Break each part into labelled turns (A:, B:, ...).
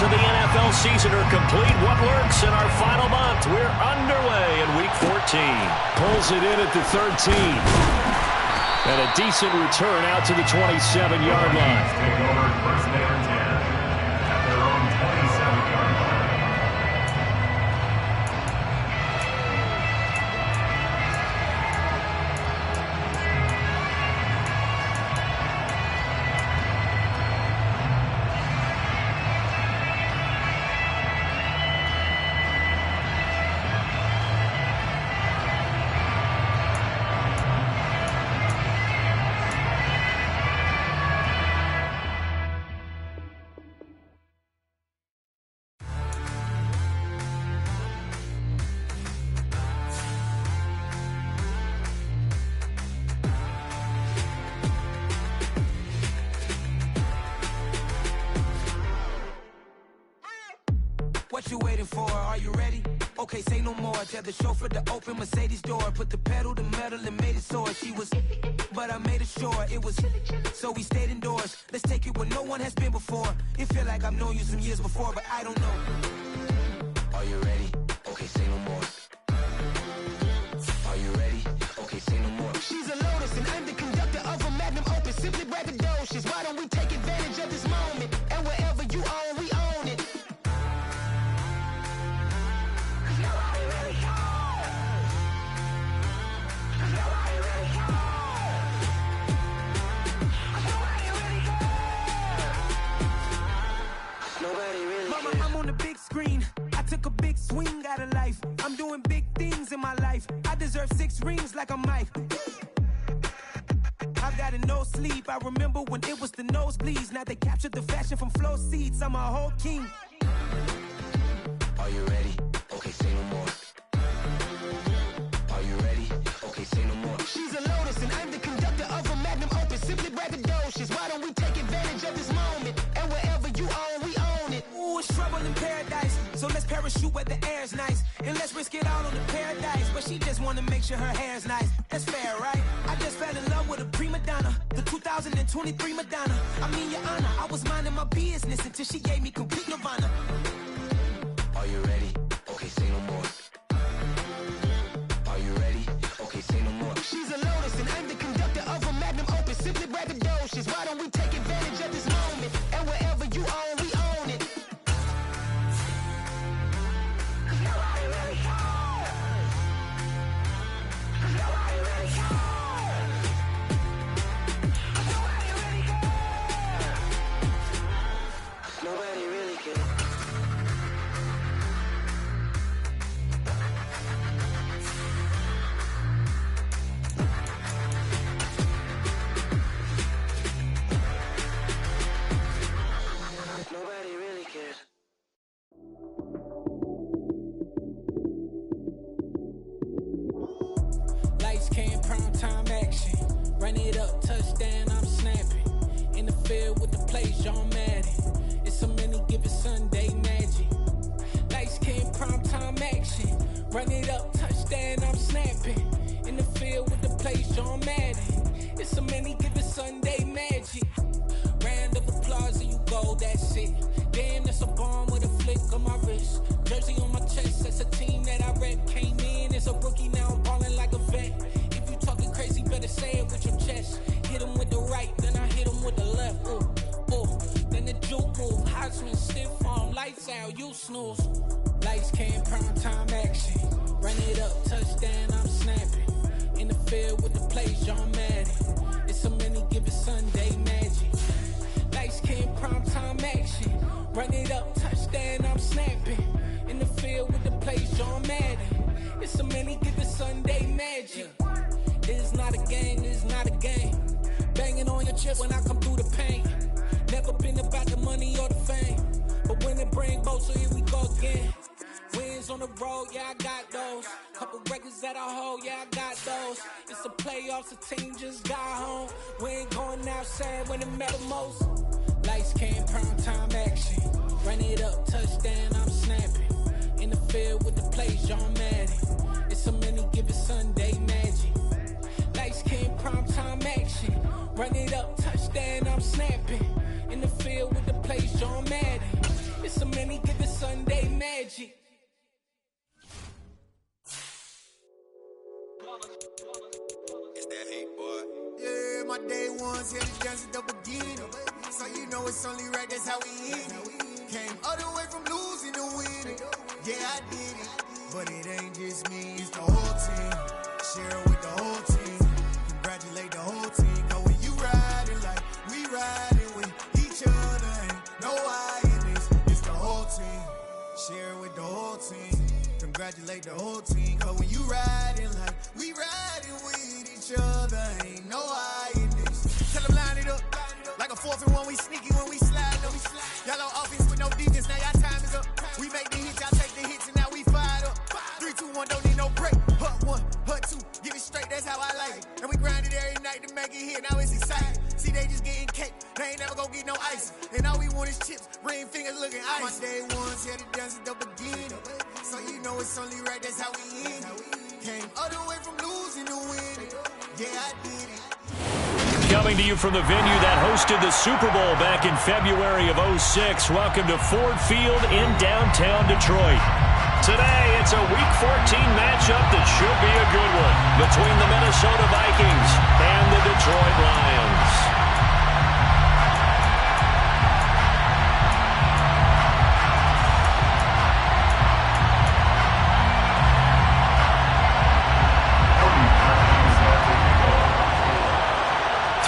A: of the NFL season are complete. What lurks in our final month? We're underway in Week 14.
B: Pulls it in at the 13. And a decent return out to the 27-yard line.
C: Take over first and 10 at their own 27-yard line.
D: What you waiting for? Are you ready? Okay, say no more. Tell the chauffeur to open Mercedes door. Put the pedal to metal and made it soar. She was, but I made it sure it was. So we stayed indoors. Let's take it where no one has been before. It feel like I've known you some years before, but I don't know. Are you ready? Okay, say no more. Are you ready? Okay, say no more. She's a Lotus and I'm the conductor of a Magnum Opus. Simply braggadocious. Why don't we take advantage of this moment? And wherever you own, we own it. Mama, I'm on the big screen. I took a big swing out of life. I'm doing big things in my life. I deserve 6 rings like I'm Mike. I've got no sleep. I remember when it was the nosebleeds. Now they captured the fashion from flow seats. I'm a whole king. Are you ready? Okay, say no more. Are you ready? Okay, say no more. She's a Lotus and I'm the conductor of a Magnum Opus. Simply braggadocious. Why don't we take advantage of this moment? And wherever you own, we own it. Ooh, it's trouble in paradise. So let's parachute where the air's nice. And let's risk it all on the paradise. But she just wanna make sure her hair's nice. That's fair, right? I just fell in love with a prima donna. The 2023 Madonna. I mean, your honor, I was minding my business until she gave me complete nirvana. Are you ready? Okay, say no more. Are you ready? Okay, say no more. She's a Lotus and I'm the conductor of a Magnum Opus. Simply braggadocious. Why don't we take advantage of this moment? And wherever you own, we own it. Nobody really cares. Nobody really cares. Nobody really cares. Nobody really cares. Nobody really cares. Lights came, prime time action. Run it up, touchdown, I'm snapping. In the field with the play, John Madden. It's so many, give it Sunday magic. Lights came, prime time action. Run it up, touchdown, I'm snapping. In the field with the play, John Madden. It's so many, give it Sunday magic. Round of applause and you go, that's it. Damn, that's a bomb with a flick on my wrist. Jersey on my chest, that's a team that I rep. Came in as a rookie, now I'm ballin' like a vet. If you talking crazy, better say it with your chest. Hit him with the right, then I hit him with the left. Ooh, ooh, then the juke move. Heisman stiff arm, lights out, you snooze. Lights came, prime time action. Run it up, touchdown, I'm snapping. In the field with the play, John Madden. It's so many, give it Sunday magic. Lights came, prime time action. Run it up, touchdown, I'm snapping. In the field with the play, John Madden. It's so many, give it Sunday magic. It is not a game, it is not a game. Banging on your chest when I come through the pain. Never been about the money or the fame. But when it bring both, so here we go again. Wins on the road, yeah, I got those. Couple records that I hold, yeah, I got those. It's the playoffs, the team just got home. We ain't going outside when it matter most. Lights came, prime time action. Run it up, touchdown, I'm snapping. In the field with the play, John Madden. It's so many, give it Sunday magic. Lights came, prime time action. Run it up, touchdown, I'm snapping. In the field with the play, John Madden. It's It's a many given Sunday magic.
E: It's that hate, boy. Yeah, my day ones here to dance at the beginning. So you know it's only right, that's how we end it. Came all the way from losing to winning. Yeah, I did it. But it ain't just me, it's the whole team. Share it with the whole team. Congratulate the whole team. Cause when you riding like we riding with each other, ain't no I in this. It's the whole team. Share it with the whole team. Congratulate the whole team. Cause when you riding like we riding with each other, ain't no I in this. Tell them line it up. Like a 4th and 1, we sneaky when we slide. Y'all on offense with no defense, now y'all time is up. We make the hits, y'all take the hits, and now we fired up. 3, 2, 1, don't need no break. Hut 1, hut 2, give it straight, that's how I like it. And we grind it every night to make it hit, now it's exciting. See, they just getting cake, they ain't never gonna get no ice. And all we want is chips, ring fingers looking ice. My day ones here to dance at the beginning. So you know it's only right, that's how we end it. Came all the way from losing to winning. Yeah, I did it.
B: Coming to you from the venue that hosted the Super Bowl back in February of '06. Welcome to Ford Field in downtown Detroit. Today, it's a Week 14 matchup that should be a good one between the Minnesota Vikings and the Detroit Lions.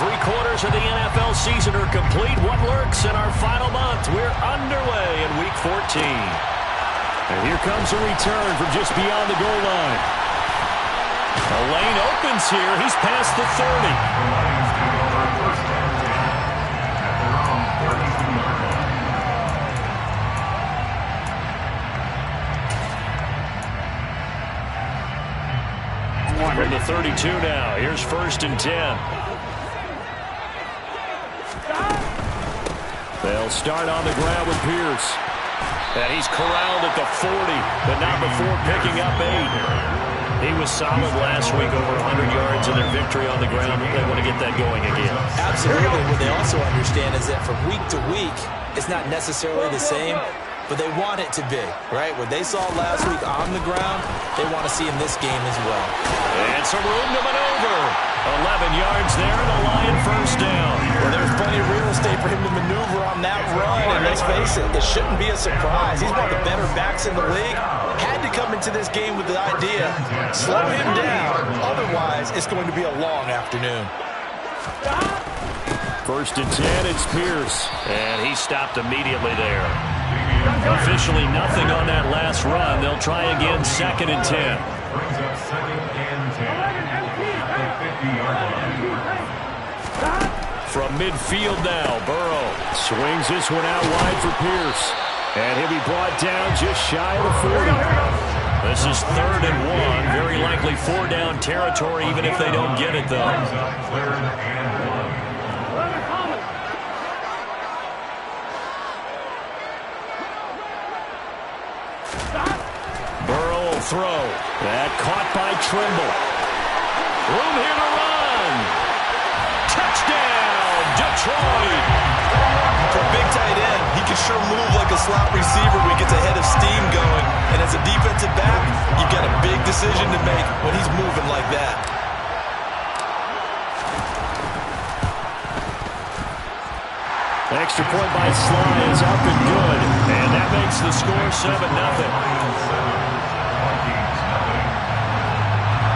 B: 3 quarters of the NFL season are complete. What lurks in our final month? We're underway in Week 14. And here comes a return from just beyond the goal line. The lane opens here. He's past the 30.
C: The Lions take over first and 10 at their own 32-yard line.
B: From the 32 now. Here's 1st and 10. They'll start on the ground with Pierce. And he's corralled at the 40, but not before picking up 8. He was solid last week, over 100 yards in their victory on the ground. They want to get that going again.
F: Absolutely. What they also understand is that from week to week, it's not necessarily the same, but they want it to be, right? What they saw last week on the ground, they want to see in this game as well.
B: And some room to maneuver. 11 yards there, and a Lion first down.
F: Well, there's plenty of real estate for him to maneuver on that run, and let's face it, it shouldn't be a surprise. He's one of the better backs in the league. Had to come into this game with the idea, slow him down, otherwise it's going to be a long afternoon.
B: 1st and 10, it's Pierce. And he stopped immediately there. Officially nothing on that last run. They'll try again, 2nd and 10.
C: Brings up 2nd and 10 at the 50-yard line.
B: From midfield now, Burrow swings this one out wide for Pierce. And he'll be brought down just shy of the 40. This is 3rd and 1. Very likely 4-down territory, even if they don't get it, though.
C: Brings up 3rd and 1.
B: Burrow will throw. That caught by Trimble. Room here to run. Touchdown, Detroit.
F: For a big tight end, he can sure move like a slot receiver when he gets a head of steam going. And as a defensive back, you've got a big decision to make when he's moving like that.
B: Extra point by Sly is up and good. And that makes the score 7-0.
C: Lions 7, Vikings nothing.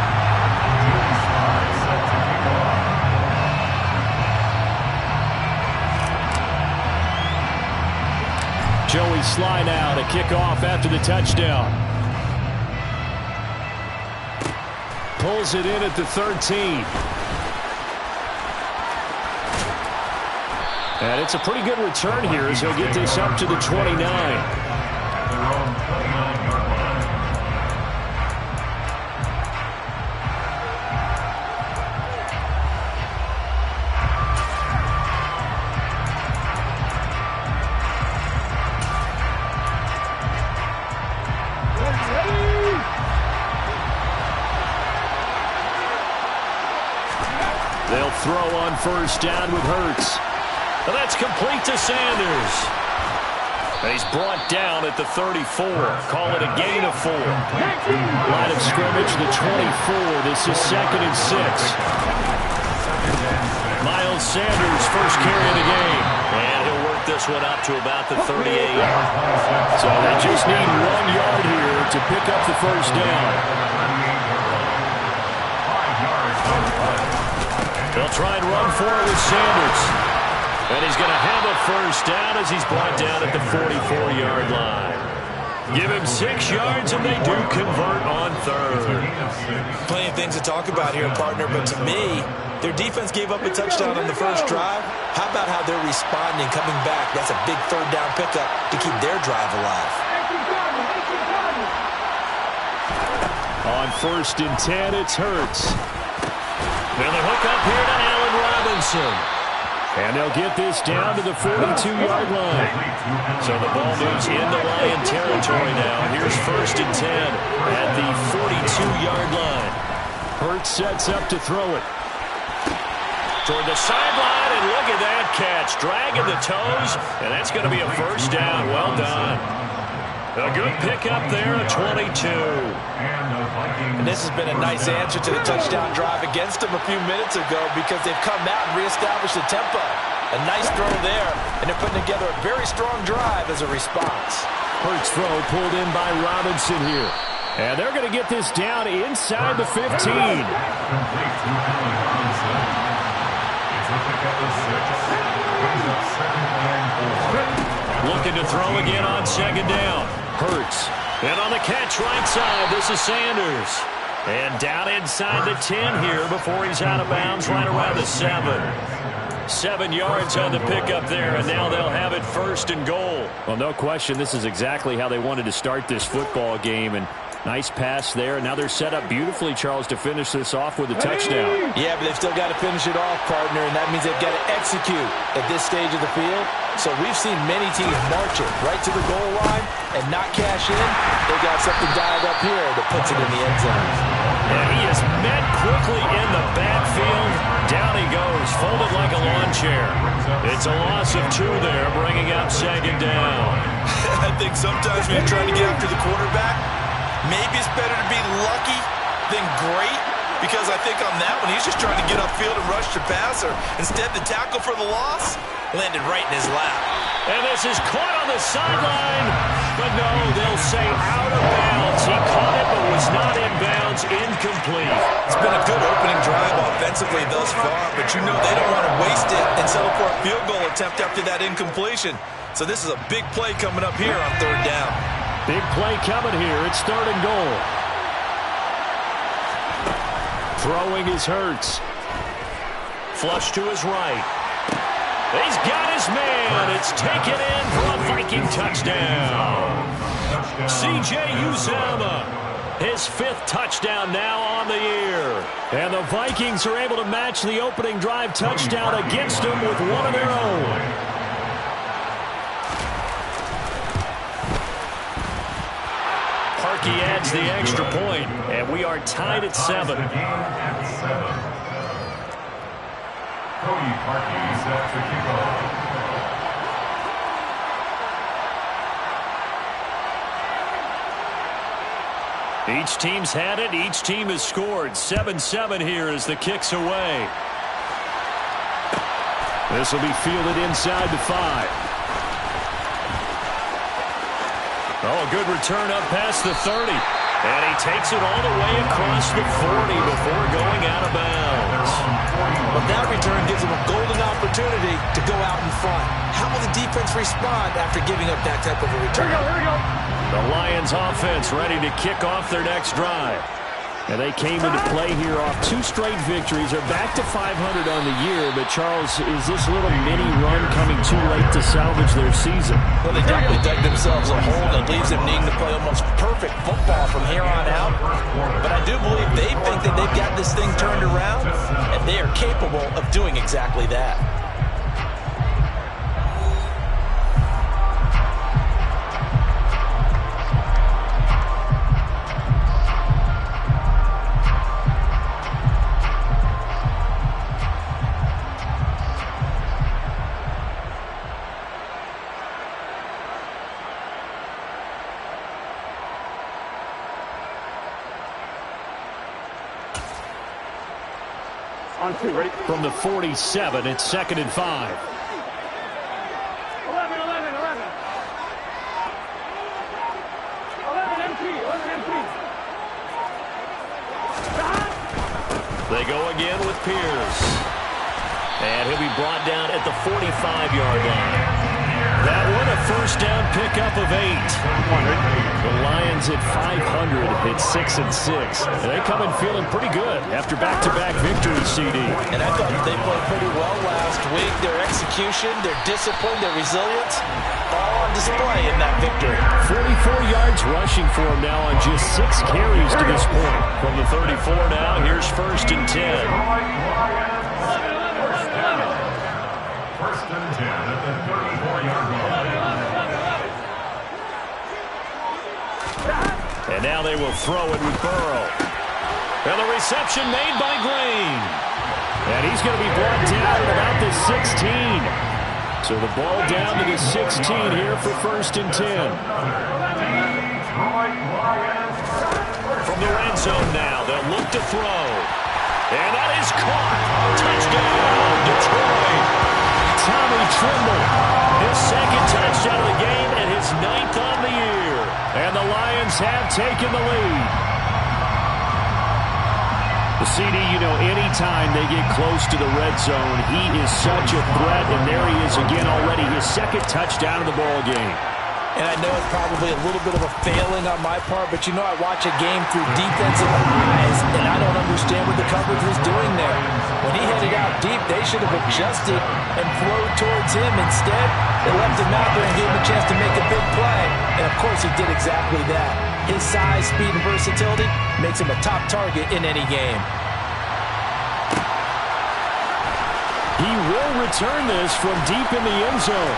C: Joey Sly set to kick off.
B: Joey Sly now to kick off after the touchdown. Pulls it in at the 13. And it's a pretty good return here as he'll get this up to the 29.
C: At their own 29-yard line.
B: They'll throw on 1st down with Hurts. Well, that's complete to Sanders. And he's brought down at the 34. Call it a gain of 4. Line of scrimmage, the 24. This is 2nd and 6. Miles Sanders, first carry of the game.
A: And he'll work this one up to about the 38.
B: So they just need 1 yard here to pick up the first down. They'll try and run for it with Sanders. And he's going to have a first down as he's brought down at the 44-yard line. Give him 6 yards, and they do convert on 3rd.
F: Plenty of things to talk about here, partner, but to me, their defense gave up a touchdown on the first drive. How about how they're responding, coming back? That's a big 3rd down pickup to keep their drive alive.
B: On 1st and 10, it's Hurts. And the hook up here to Allen Robinson. And they'll get this down to the 42-yard line. So the ball moves into Lion territory now. Here's 1st and 10 at the 42-yard line. Hurts sets up to throw it. Toward the sideline, and look at that catch. Dragging the toes, and that's going to be a first down. Well done. A good pickup there at 22.
F: And this has been a nice answer to the touchdown drive against them a few minutes ago because they've come out and reestablished the tempo. A nice throw there, and they're putting together a very strong drive as a response.
B: Hurts throw pulled in by Robinson here. And they're going to get this down inside the 15. Looking to throw again on 2nd down. Hurts. And on the catch right side, this is Sanders. And down inside the 10 here before he's out of bounds right around the 7. 7 yards on the pickup there, and now they'll have it 1st and goal. Well, no question, this is exactly how they wanted to start this football game. And nice pass there. Now they're set up beautifully, Charles, to finish this off with a touchdown.
F: Yeah, but they've still got to finish it off, partner, and that means they've got to execute at this stage of the field. So we've seen many teams march it right to the goal line and not cash in. They got something dialed up here that puts it in the end zone.
B: And he is met quickly in the backfield. Down he goes, folded like a lawn chair. It's a loss of 2 there, bringing up 2nd down.
F: I think sometimes when you're trying to get after the quarterback, maybe it's better to be lucky than great, because I think on that one, he's just trying to get upfield and rush the passer. Instead, the tackle for the loss landed right in his lap.
B: And this is caught on the sideline, but no, they'll say out of bounds. He caught it, but was not in bounds, incomplete.
F: It's been a good opening drive offensively thus far, but you know they don't want to waste it and settle for a field goal attempt after that incompletion. So this is a big play coming up here on 3rd down.
B: Big play coming here. It's 3rd and goal. Throwing is Hurts. Flush to his right. He's got his man. It's taken in for a Viking touchdown. C.J. Uzomah, his 5th touchdown now on the year. And the Vikings are able to match the opening drive touchdown against them with one of their own. Parkey adds the extra point, and we are tied at 7.
C: Cody Parkey set to kick off.
B: Each team's had it. Each team has scored. 7-7 here as the kick's away. This will be fielded inside the 5. Oh, a good return up past the 30. And he takes it all the way across the 40 before going out of bounds.
F: But that return gives them a golden opportunity to go out in front. How will the defense respond after giving up that type of a return?
B: Here we go. The Lions offense ready to kick off their next drive. And they came into play here off 2 straight victories. They're back to 500 on the year. But, Charles, is this little mini run coming too late to salvage their season?
F: Well, they definitely dug themselves a hole that leaves them needing to play almost perfect football from here on out. But I do believe they think that they've got this thing turned around, and they are capable of doing exactly that.
B: From the 47, it's 2nd and 5.
G: 11 empty.
B: They go again with Pierce. And he'll be brought down at the 45-yard line. That one a first down pickup of 8. The Lions at 500 at 6-6. And they come in feeling pretty good after back-to-back victories, CD.
F: And I thought they played pretty well last week. Their execution, their discipline, their resilience, all on display in that victory.
B: 44 yards rushing for him now on just 6 carries to this point. From the 34 now, here's 1st and 10.
C: First and 10 at the 34-yard line.
B: And now they will throw it with Burrow. And the reception made by Green. And he's going to be brought down at about the 16. So the ball down to the 16 here for 1st and 10. From the red zone now, they'll look to throw. And that is caught. Touchdown, Detroit. Tommy Tremble, his 2nd touchdown of the game and his 9th on the year. And the Lions have taken the lead. The CD, you know, anytime they get close to the red zone, he is such a threat. And there he is again already, his 2nd touchdown of the ball game.
F: And I know it's probably a little bit of a failing on my part, but you know I watch a game through defensive eyes, and I don't understand what the coverage was doing there. When he headed out deep, they should have adjusted and flowed towards him. Instead, they left him out there and gave him a chance to make a big play. And, of course, he did exactly that. His size, speed, and versatility makes him a top target in any game.
B: He will return this from deep in the end zone.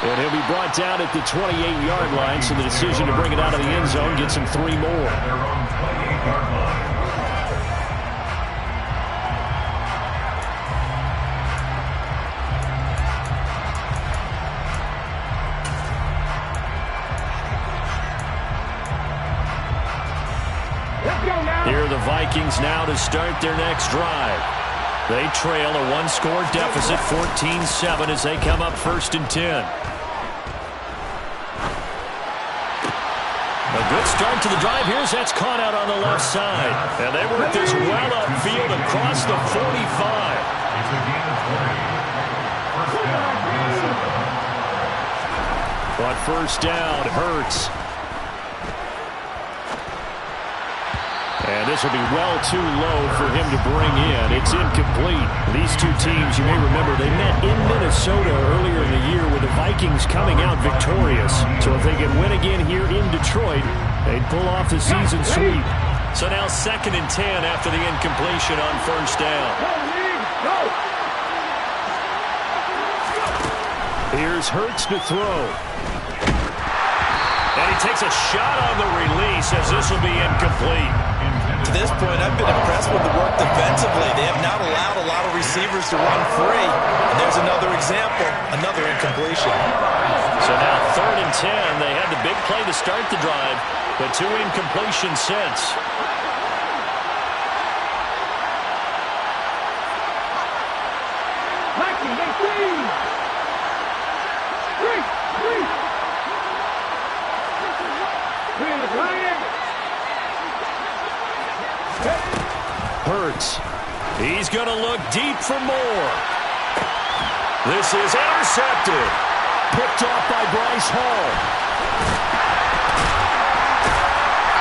B: And he'll be brought down at the 28-yard line, so the decision to bring it out of the end zone gets him 3 more.
C: Their own 28-yard line.
B: Here are the Vikings now to start their next drive. They trail a 1-score deficit, 14-7, as they come up 1st and 10. A good start to the drive. Here's that's caught out on the left side. And they work this well upfield across the 45.
C: It's a gain of 20.
B: But first down, Hurts. And this will be well too low for him to bring in. It's incomplete. These two teams, you may remember, they met in Minnesota earlier in the year with the Vikings coming out victorious. So if they can win again here in Detroit, they'd pull off the season sweep. So now 2nd and 10 after the incompletion on first down. Here's Hurts to throw. And he takes a shot on the release as this will be incomplete.
F: To this point, I've been impressed with the work defensively. They have not allowed a lot of receivers to run free. And there's another example, another incompletion.
B: So now 3rd and 10. They had the big play to start the drive, but 2 incompletions since. Hurts. He's going to look deep for more. This is intercepted. Picked off by Bryce Hall.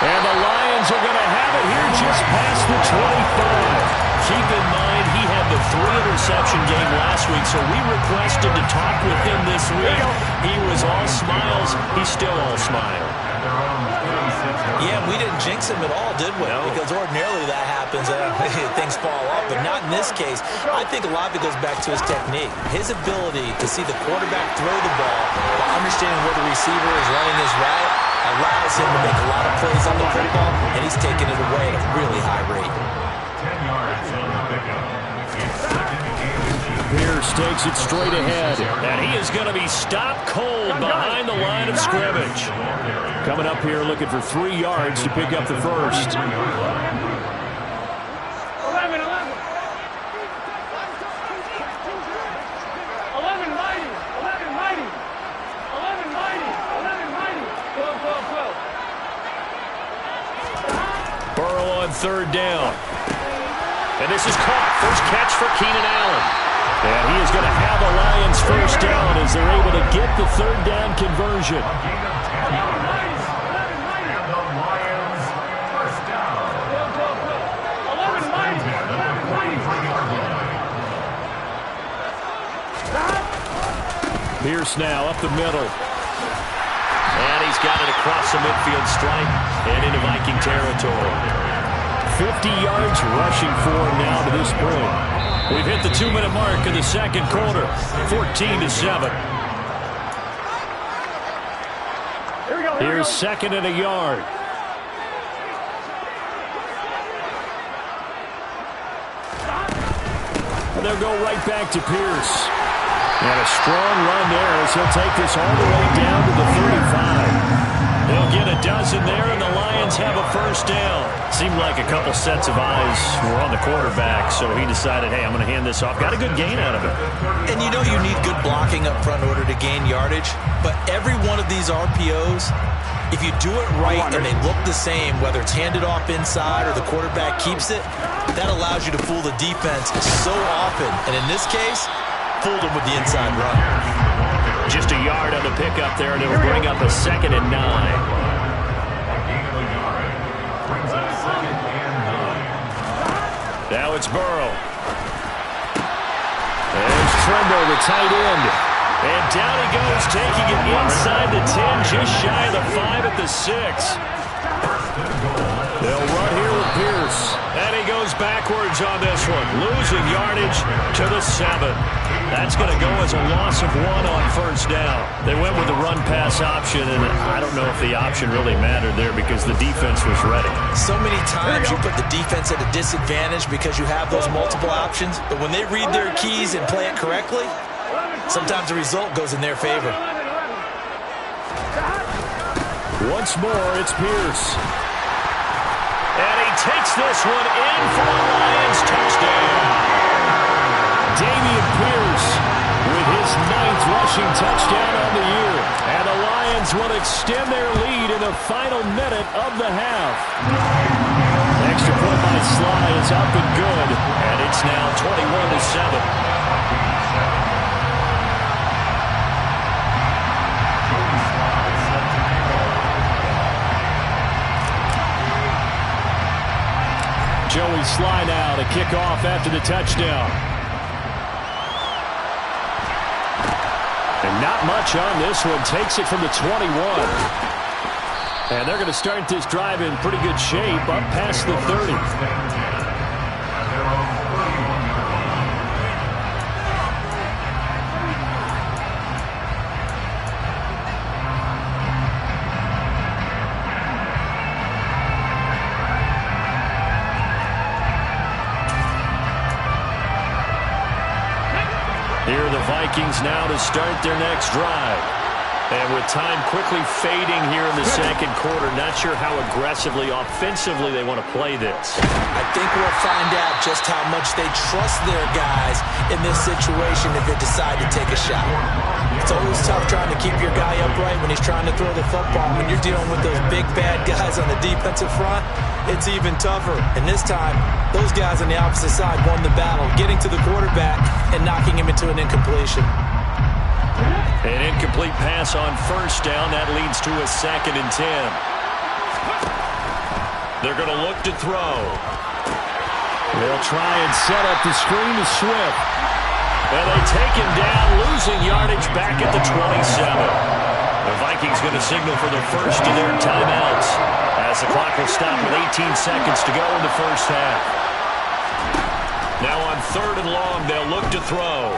B: And the Lions are going to have it here just past the 25. Keep in mind, he had the 3-interception game last week, so we requested to talk with him this week. He was all smiles. He's still all smile.
F: Yeah, we didn't jinx him at all, did we? No. Because ordinarily that happens. Things fall off, but not in this case. I think a lot of it goes back to his technique. His ability to see the quarterback throw the ball while understanding where the receiver is running his route allows him to make a lot of plays on the football, and he's taking it away at a really high rate.
C: 10 yards on the pickup.
B: Pierce takes it straight ahead, and he is going to be stopped cold behind the line of scrimmage. Coming up here looking for 3 yards to pick up the first.
G: 11.
B: third down. And this is caught. First catch for Keenan Allen. And he is going to have a Lions first down as they're able to get the third down conversion. Pierce now up the middle.
A: And he's got it across the midfield stripe and into Viking territory.
B: 50 yards rushing for him now to this point. We've hit the 2-minute mark in the second quarter. 14-7. Here's second and a yard. And they'll go right back to Pierce. And a strong run there as he'll take this all the way down to the 35. They'll get a dozen there, and the Lions have a first down.
A: Seemed like a couple sets of eyes were on the quarterback, so he decided, hey, I'm going to hand this off. Got a good gain out of it.
F: And you know you need good blocking up front in order to gain yardage, but every one of these RPOs, if you do it right and they look the same, whether it's handed off inside or the quarterback keeps it, that allows you to fool the defense so often. And in this case, fooled him with the inside run.
A: Just a yard on the pickup there, and it'll bring up a 2nd and 9.
B: Now it's Burrow. There's Tremble, the tight end. And down he goes, taking it inside the 10, just shy of the 5 at the 6. They'll run here with Pierce. And he goes backwards on this one, losing yardage to the 7. That's going to go as a loss of 1 on first down. They went with the run-pass option, and I don't know if the option really mattered there because the defense was ready.
F: So many times you put the defense at a disadvantage because you have those multiple options, but when they read their keys and play it correctly, sometimes the result goes in their favor.
B: Once more, it's Pierce. And he takes this one in for a Lions touchdown. Dameon Pierce with his 9th rushing touchdown on the year. And the Lions will extend their lead in the final minute of the half. Extra point by Sly is up and good. And it's now 21-7. Joey Sly now to kick off after the touchdown. And not much on this one. Takes it from the 21. And they're going to start this drive in pretty good shape up past the 30. Here are the Vikings now to start their next drive. And with time quickly fading here in the second quarter, not sure how aggressively, offensively they want to play this.
F: I think we'll find out just how much they trust their guys in this situation if they decide to take a shot. It's always tough trying to keep your guy upright when he's trying to throw the football. When you're dealing with those big, bad guys on the defensive front, it's even tougher. And this time, those guys on the opposite side won the battle, getting to the quarterback and knocking him into an incompletion.
B: An incomplete pass on first down. That leads to a 2nd and 10. They're going to look to throw. They'll try and set up the screen to Swift. And they take him down, losing yardage back at the 27. The Vikings going to signal for the first of their timeouts as the clock will stop with 18 seconds to go in the first half. Now on 3rd and long, they'll look to throw.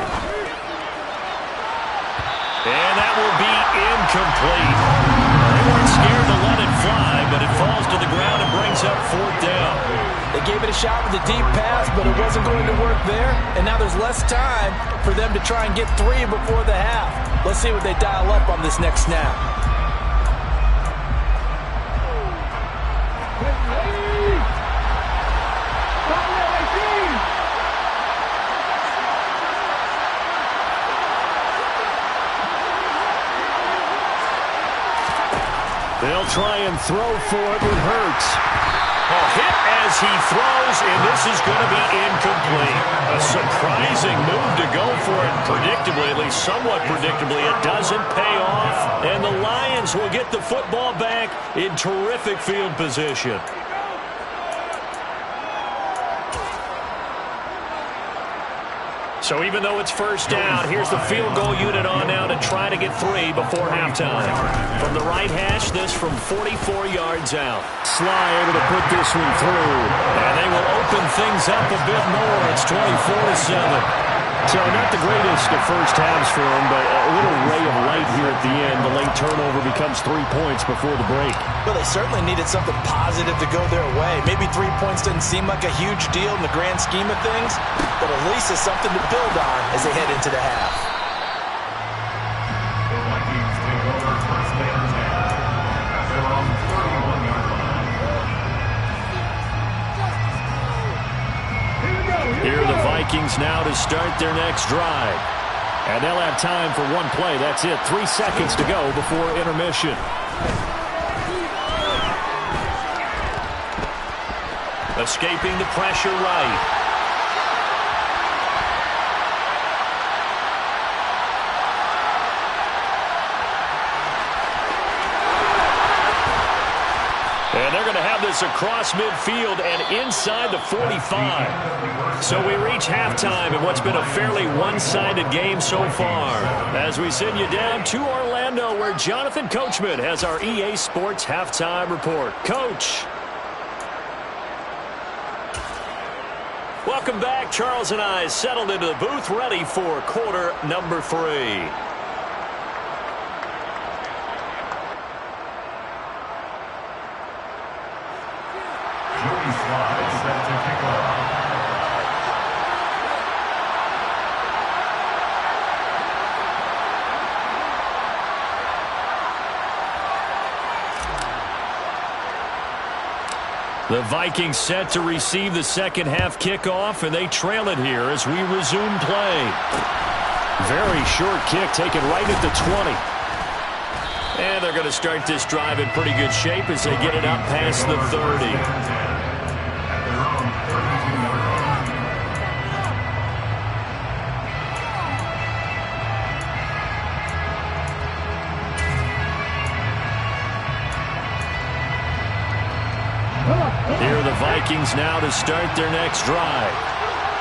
B: And that will be incomplete. They weren't scared to let it fly, but it falls to the ground and brings up 4th down.
F: They gave it a shot with a deep pass, but it wasn't going to work there. And now there's less time for them to try and get 3 before the half. Let's see what they dial up on this next snap.
B: They'll try and throw for it with Hurts. Hit as he throws, and this is going to be incomplete. A surprising move to go for it. Predictably, at least somewhat predictably, it doesn't pay off. And the Lions will get the football back in terrific field position. So even though it's first down, here's the field goal unit on now to try to get 3 before halftime. From the right hash, this from 44 yards out.
A: Sly able to put this one through.
B: And they will open things up a bit more. It's 24-7.
A: So not the greatest of first halves for him, but a little ray of light here at the end. The late turnover becomes 3 points before the break.
F: Well, they certainly needed something positive to go their way. Maybe 3 points didn't seem like a huge deal in the grand scheme of things, but at least it's something to build on as they head into the half.
C: The Vikings take over first and 10 at their own 31-yard line.
B: Here are the Vikings now to start their next drive.
A: And they'll have time for one play. That's it. 3 seconds to go before intermission.
B: Escaping the pressure right. And they're going to have this across midfield and inside the 45. So we reach halftime in what's been a fairly one-sided game so far. As we send you down to Orlando, where Jonathan Coachman has our EA Sports halftime report. Coach. Welcome back. Charles and I settled into the booth, ready for quarter number 3.
C: Joey Slye set to kick off.
B: The Vikings set to receive the second half kickoff, and they trail it here as we resume play.
A: Very short kick taken right at the 20.
B: And they're going to start this drive in pretty good shape as they get it up past the 30.
C: At their own 32-yard line.
B: Here are the Vikings now to start their next drive.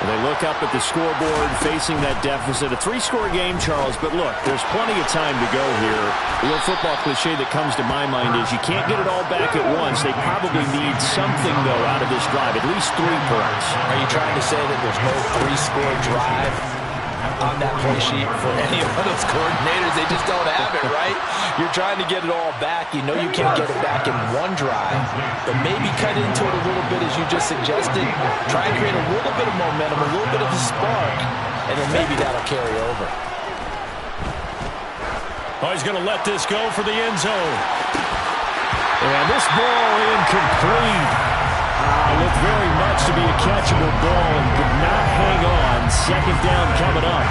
A: And they look up at the scoreboard facing that deficit. A 3-score game, Charles, but look, there's plenty of time to go here. The real football cliche that comes to my mind is you can't get it all back at once. They probably need something, though, out of this drive, at least 3 points.
F: Are you trying to say that there's no 3-score drive on that play sheet for any of those coordinators? They just don't have it, right? You're trying to get it all back. You know you can't get it back in one drive, but maybe cut into it a little bit as you just suggested. Try and create a little bit of momentum, a little bit of a spark, and then maybe that'll carry over.
B: Oh, he's going to let this go for the end zone.
A: And this ball incomplete. Looked very much to be a catchable ball and could not hang on. Second down coming up.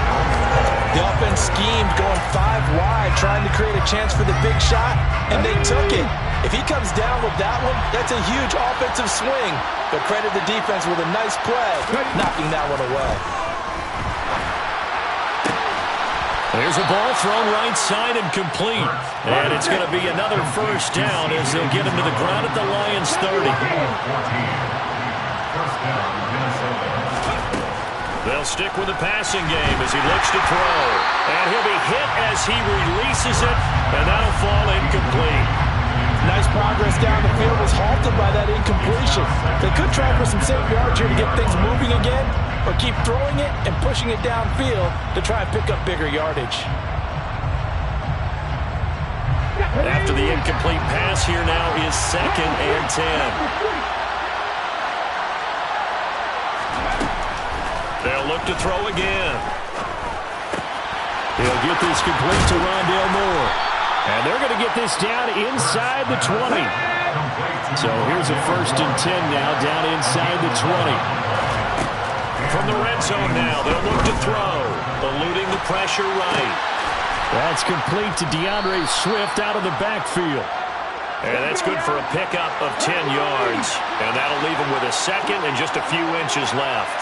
F: The offense schemed going 5 wide, trying to create a chance for the big shot, and they took it. If he comes down with that one, that's a huge offensive swing. But credit the defense with a nice play, knocking that one away.
B: There's a ball thrown right side and complete. And it's going to be another first down as they'll get him to the ground at the Lions 30.
C: First down, Minnesota.
B: They'll stick with the passing game as he looks to throw. And he'll be hit as he releases it, and that'll fall incomplete.
F: Nice progress down the field was halted by that incompletion. They could try for some safe yards here to get things moving again, or keep throwing it and pushing it downfield to try and pick up bigger yardage.
B: After the incomplete pass, here now is 2nd and 10. They'll look to throw again.
A: He'll get this complete to Rondale Moore. And they're going to get this down inside the 20. So here's a 1st and 10 now down inside the 20.
B: From the red zone now, they'll look to throw. Eluding the pressure right.
A: That's complete to DeAndre Swift out of the backfield.
B: And that's good for a pickup of 10 yards. And that'll leave him with a second and just a few inches left.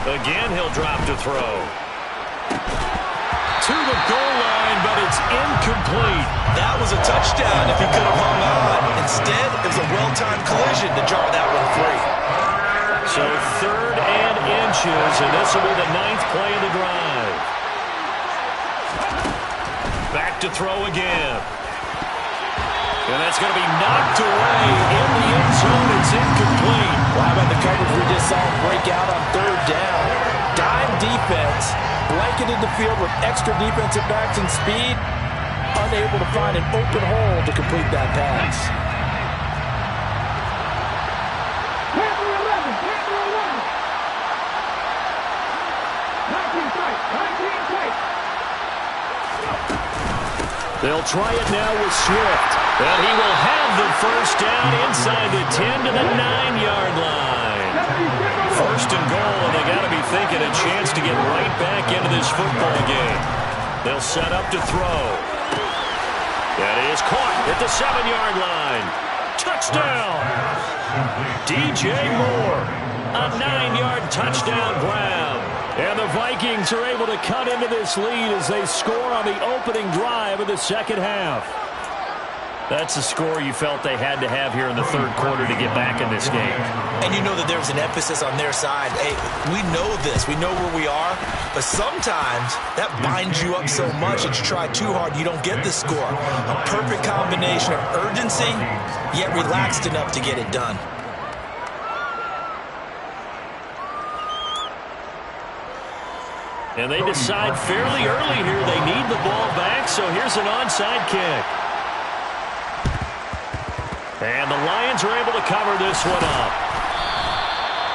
B: Again, he'll drop to throw. To the goal line, but it's incomplete.
F: That was a touchdown if he could have hung on. Instead, it was a well-timed collision to jar that one free.
B: So 3rd and inches, and this will be the 9th play of the drive. Back to throw again. And that's going to be knocked away in the end zone. It's incomplete.
F: Well, how about the coverage we just saw break out on 3rd down? Dime defense, blanketed the field with extra defensive backs and speed, unable to find an open hole to complete that pass.
B: They'll try it now with Swift. And he will have the first down inside the 10 to the 9-yard line. 1st and goal, and they got to be thinking a chance to get right back into this football game. They'll set up to throw. That is caught at the 7-yard line. Touchdown! DJ Moore. A 9-yard touchdown grab. And the Vikings are able to cut into this lead as they score on the opening drive of the second half. That's a score you felt they had to have here in the 3rd quarter to get back in this game.
F: And you know that there was an emphasis on their side. Hey, we know this. We know where we are. But sometimes that binds you up so much that you try too hard, you don't get the score. A perfect combination of urgency, yet relaxed enough to get it done.
B: And they decide fairly early here they need the ball back, so here's an onside kick. And the Lions are able to cover this one up.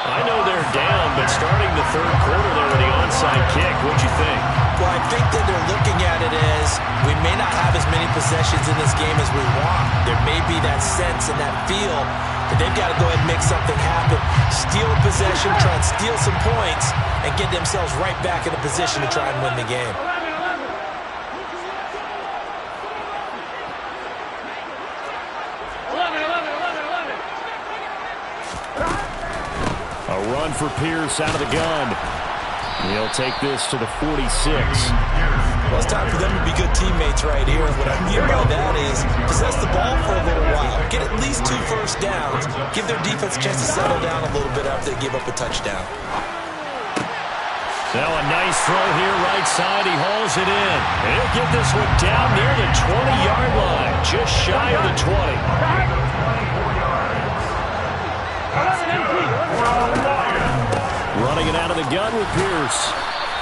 B: I know they're down, but starting the 3rd quarter there with the onside kick, what'd you think?
F: Well, I think that they're looking at it as we may not have as many possessions in this game as we want. There may be that sense and that feel that they've got to go ahead and make something happen. Steal a possession, try and steal some points, and get themselves right back in a position to try and win the game.
B: A run for Pierce out of the gun. He'll take this to the 46.
F: Well, it's time for them to be good teammates right here. And what I mean by that is possess the ball for a little while. Get at least 2 first downs. Give their defense a chance to settle down a little bit after they give up a touchdown.
B: Now a nice throw here right side. He hauls it in. And he'll get this one down near the 20-yard line. Just shy of the 20. Running it out of the gun with Pierce.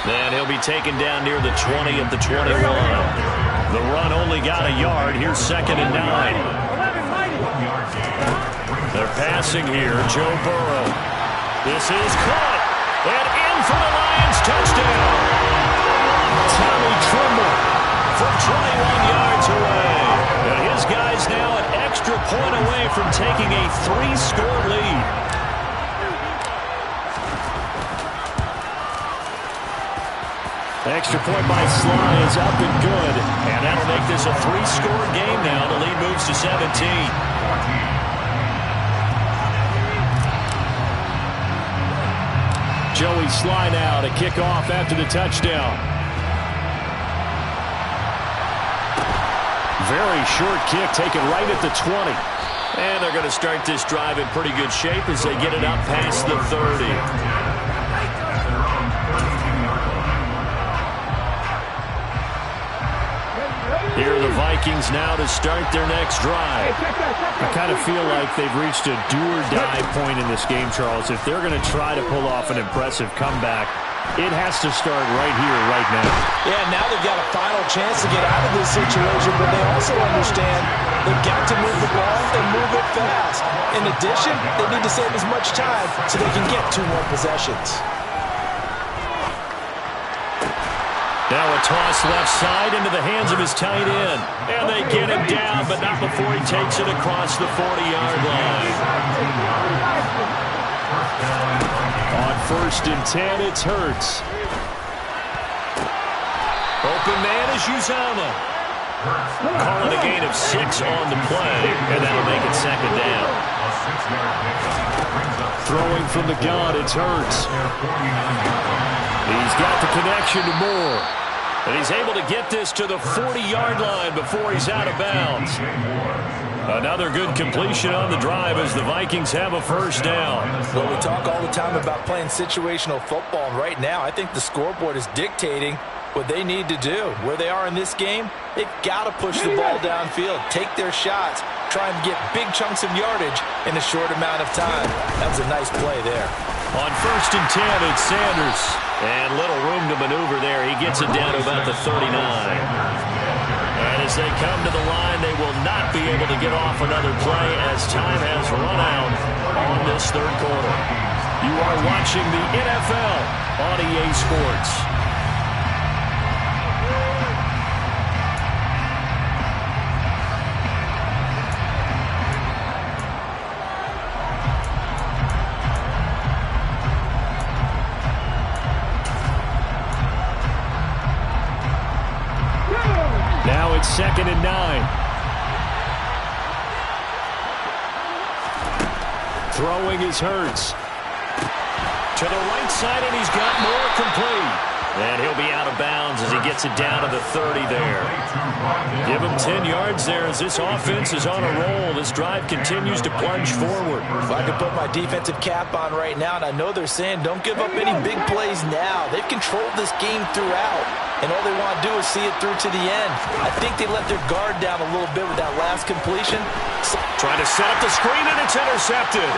B: Then he'll be taken down near the 20 at the 21. The run only got a yard. Here's 2nd and 9. They're passing here. Joe Burrow. This is caught. And in for the Lions. Touchdown. Tommy Tremble from 21 yards away. And his guys now an extra point away from taking a 3-score lead. Extra point by Sly is up and good. And that'll make this a 3-score game now. The lead moves to 17. Joey Sly now to kick off after the touchdown. Very short kick taken right at the 20. And they're going to start this drive in pretty good shape as they get it up past the 30. Here are the Vikings now to start their next drive. I kind of feel like they've reached a do-or-die point in this game, Charles. If they're going to try to pull off an impressive comeback, it has to start right here, right now.
F: Yeah, now they've got a final chance to get out of this situation, but they also understand they've got to move the ball and move it fast. In addition, they need to save as much time so they can get 2 more possessions.
B: Now a toss left side into the hands of his tight end. And they get him down, but not before he takes it across the 40-yard line. On 1st and 10, it's Hurts. Open man is Uzomah. Calling a gain of 6 on the play, and that'll make it second down.
A: Throwing from the gun, it's Hurts. He's got the connection to Moore.
B: And he's able to get this to the 40-yard line before he's out of bounds. Another good completion on the drive as the Vikings have a first down.
F: Well, we talk all the time about playing situational football, and right now I think the scoreboard is dictating what they need to do. Where they are in this game, they've got to push the ball downfield, take their shots, try and get big chunks of yardage in a short amount of time. That was a nice play there.
B: On 1st and 10, it's Sanders. And little room to maneuver there. He gets it down to about the 39. And as they come to the line, they will not be able to get off another play as time has run out on this third quarter. You are watching the NFL on EA Sports.
A: Now it's 2nd and 9. Throwing is Hurts.
B: To the right side, and he's got Moore complete. And he'll be out of bounds as he gets it down to the 30 there. Give him 10 yards there as this offense is on a roll. This drive continues to plunge forward.
F: If I could put my defensive cap on right now, and I know they're saying don't give up any big plays now. They've controlled this game throughout, and all they want to do is see it through to the end. I think they let their guard down a little bit with that last completion.
B: Trying to set up the screen, and it's intercepted.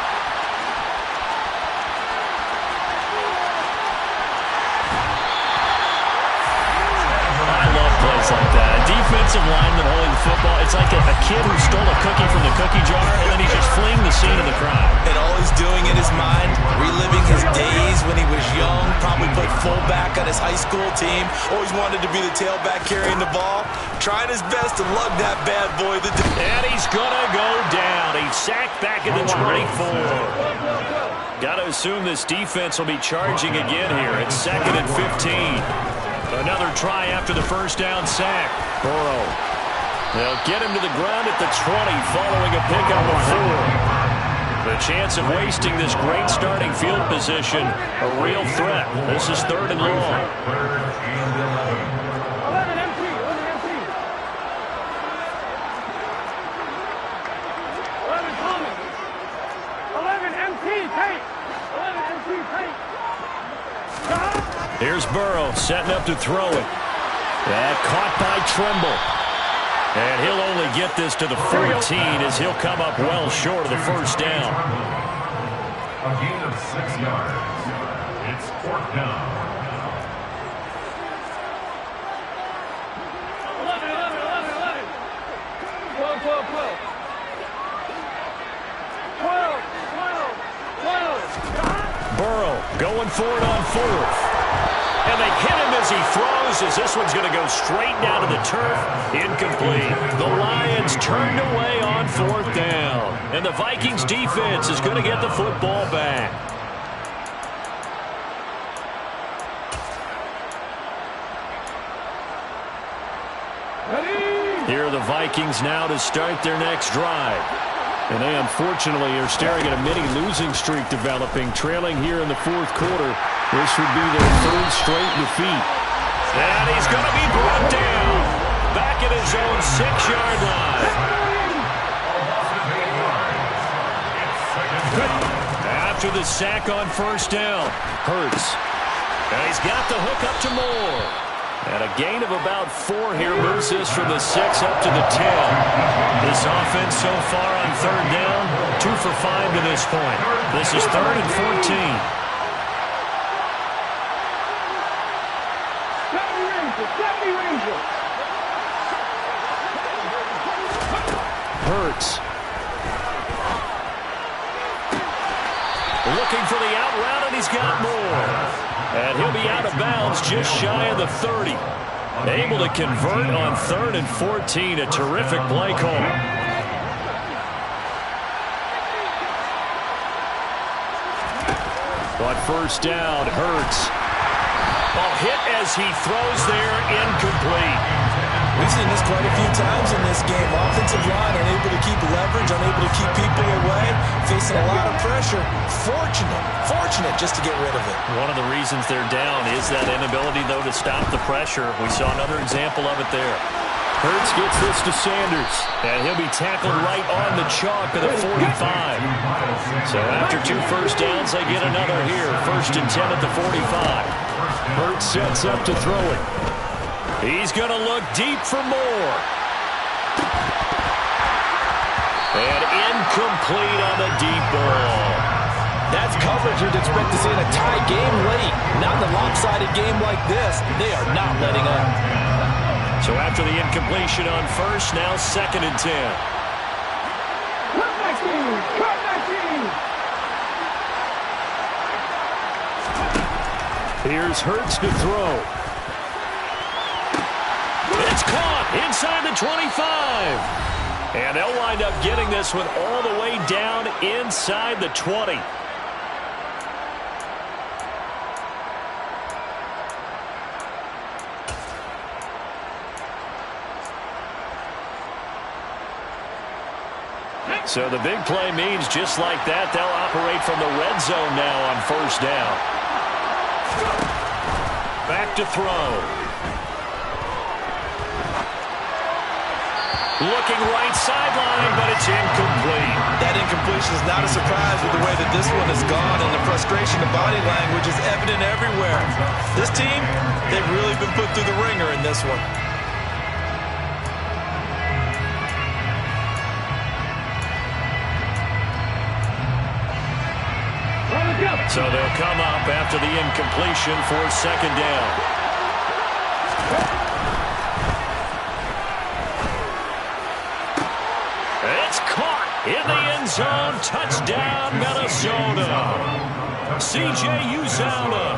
A: Like that. A defensive lineman holding the football. It's like a kid who stole a cookie from the cookie jar, and then he's just fleeing the scene of the crowd.
F: And all he's doing in his mind, reliving his days when he was young, probably played fullback on his high school team, always wanted to be the tailback carrying the ball, trying his best to lug that bad boy.
B: And he's going to go down. He's sacked back at the 24. Got to assume this defense will be charging again here. It's 2nd and 15. Another try after the first down sack.
A: Burrow.
B: They'll get him to the ground at the 20 following a pickup of 4. The chance of wasting this great starting field position, a real threat. This is 3rd and long.
G: 11 empty. 11 coming. 11 empty. Take. 11 empty. Take.
B: Here's Burrow setting up to throw it. That caught by Trimble. And he'll only get this to the 14 as he'll come up well short of the first down.
C: A gain of 6 yards. It's 4th down.
G: 11. 12.
B: Burrow going for it on 4th. And they hit him as he throws, as this one's going to go straight down to the turf. Incomplete. The Lions turned away on 4th down. And the Vikings defense is going to get the football back. Here are the Vikings now to start their next drive.
A: And they unfortunately are staring at a mini losing streak developing, trailing here in the 4th quarter. This would be their 3rd straight defeat.
B: And he's going to be brought down back at his own 6-yard line. After the sack on first down, Hurts. And he's got the hook up to Moore. And a gain of about 4 here moves this from the 6 up to the 10. This offense so far on 3rd down, 2 for 5 to this point. This is 3rd and 14.
A: Hurts.
B: Looking for the out route, and he's got more. And he'll be out of bounds just shy of the 30. Able to convert on 3rd and 14. A terrific play call.
A: But first down, Hurts.
B: Hit as he throws there, incomplete.
F: We've seen this quite a few times in this game. Offensive line unable to keep leverage, unable to keep people away, facing a lot of pressure. Fortunate just to get rid of it.
B: One of the reasons they're down is that inability, though, to stop the pressure. We saw another example of it there.
A: Hurts gets this to Sanders.
B: And he'll be tackled right on the chalk of the 45. So after 2 first downs, they get another here. 1st and 10 at the 45.
A: Hurts sets up to throw it.
B: He's going to look deep for more. And incomplete on the deep ball.
F: That's coverage you'd expect to see in a tie game late. Not in a lopsided game like this. They are not letting up.
B: So after the incompletion on 1st, now 2nd and 10.
G: Cut back team! Cut back team!
A: Here's Hurts to throw.
B: It's caught inside the 25. And they'll wind up getting this one all the way down inside the 20. So the big play means just like that, they'll operate from the red zone now on 1st down. Back to throw. Looking right sideline, but it's incomplete.
F: That incompletion is not a surprise with the way that this one has gone, and the frustration of body language is evident everywhere. This team, they've really been put through the ringer in this one.
B: So they'll come up after the incompletion for 2nd down. It's caught in the end zone. Touchdown, Minnesota. C.J. Uzomah,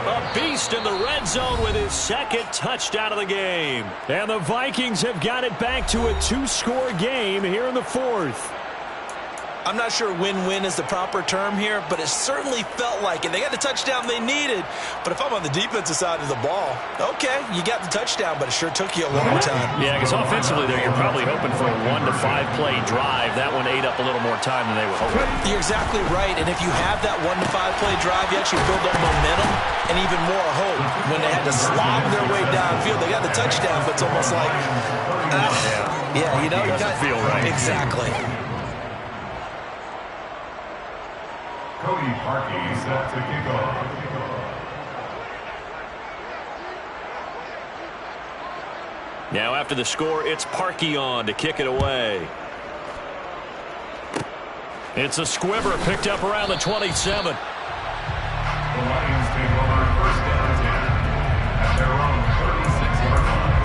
B: a beast in the red zone with his 2nd touchdown of the game.
A: And the Vikings have got it back to a 2-score game here in the 4th.
F: I'm not sure win-win is the proper term here, but it certainly felt like it. They got the touchdown they needed, but if I'm on the defensive side of the ball, okay, you got the touchdown, but it sure took you a long time.
B: Yeah, because offensively there, you're probably hoping for a 1 to 5 play drive. That one ate up a little more time than they were hoping.
F: You're exactly right, and if you have that 1 to 5 play drive, you actually build up momentum and even more hope. When they had to slob their way downfield, they got the touchdown, but it's almost like, yeah, you know,
B: it doesn't feel right.
F: Exactly.
C: Cody Parkey set to kick off.
B: Now after the score, it's Parkey on to kick it away. It's a squibber picked up around the 27.
C: The Lions take over 1st down 10 at their own 36-yard line.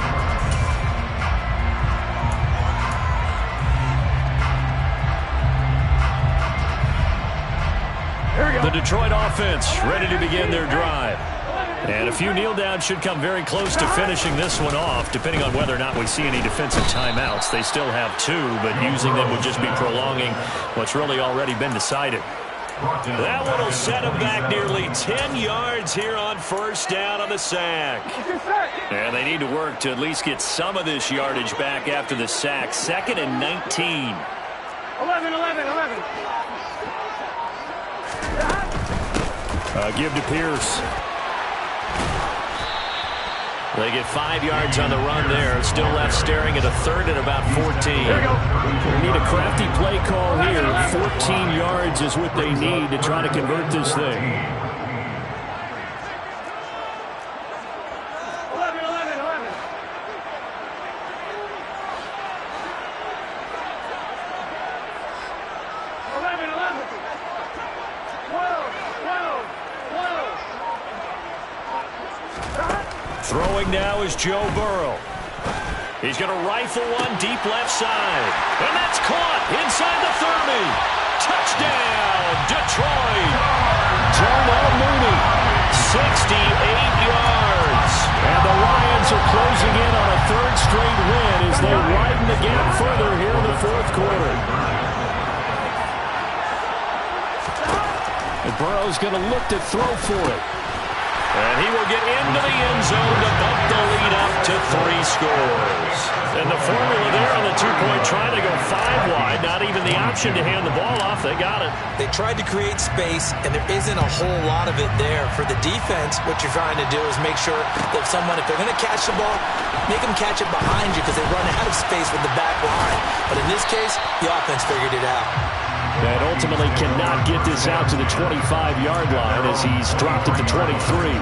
B: The Detroit offense ready to begin their drive. And a few kneel downs should come very close to finishing this one off, depending on whether or not we see any defensive timeouts. They still have 2, but using them would just be prolonging what's really already been decided. That one will set them back nearly 10 yards here on 1st down on the sack. And they need to work to at least get some of this yardage back after the sack. 2nd and 19.
G: 11.
A: Give to Pierce.
B: They get 5 yards on the run there. Still left staring at a 3rd and about 14.
A: They need a crafty play call here. 14 yards is what they need to try to convert this thing.
G: 12.
B: Throwing now is Joe Burrow. He's going to rifle one deep left side. And that's caught inside the 30. Touchdown, Detroit.
A: Darnell Mooney.
B: 68 yards.
A: And the Lions are closing in on a 3rd straight win as they widen the gap further here in the 4th quarter. And Burrow's going to look to throw for it.
B: And he will get into the end zone to bump the lead up to 3 scores. And the formula there on the two-point try to go 5 wide. Not even the option to hand the ball off. They got it.
F: They tried to create space, and there isn't a whole lot of it there. For the defense, what you're trying to do is make sure that if they're going to catch the ball, make them catch it behind you because they run out of space with the back line. But in this case, the offense figured it out.
A: And ultimately cannot get this out to the 25-yard line as he's dropped at the 23.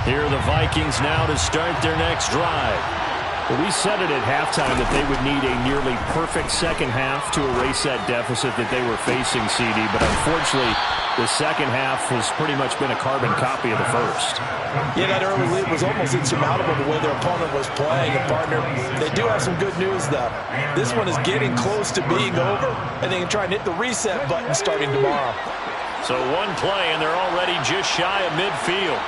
A: Here are the Vikings now to start their next drive. Well, we said it at halftime that they would need a nearly perfect second half to erase that deficit that they were facing, CD. But unfortunately, the second half has pretty much been a carbon copy of the first.
F: Yeah, that early lead was almost insurmountable the way their opponent was playing. And, partner, they do have some good news, though. This one is getting close to being over, and they can try and hit the reset button starting tomorrow.
B: So one play, and they're already just shy of midfield.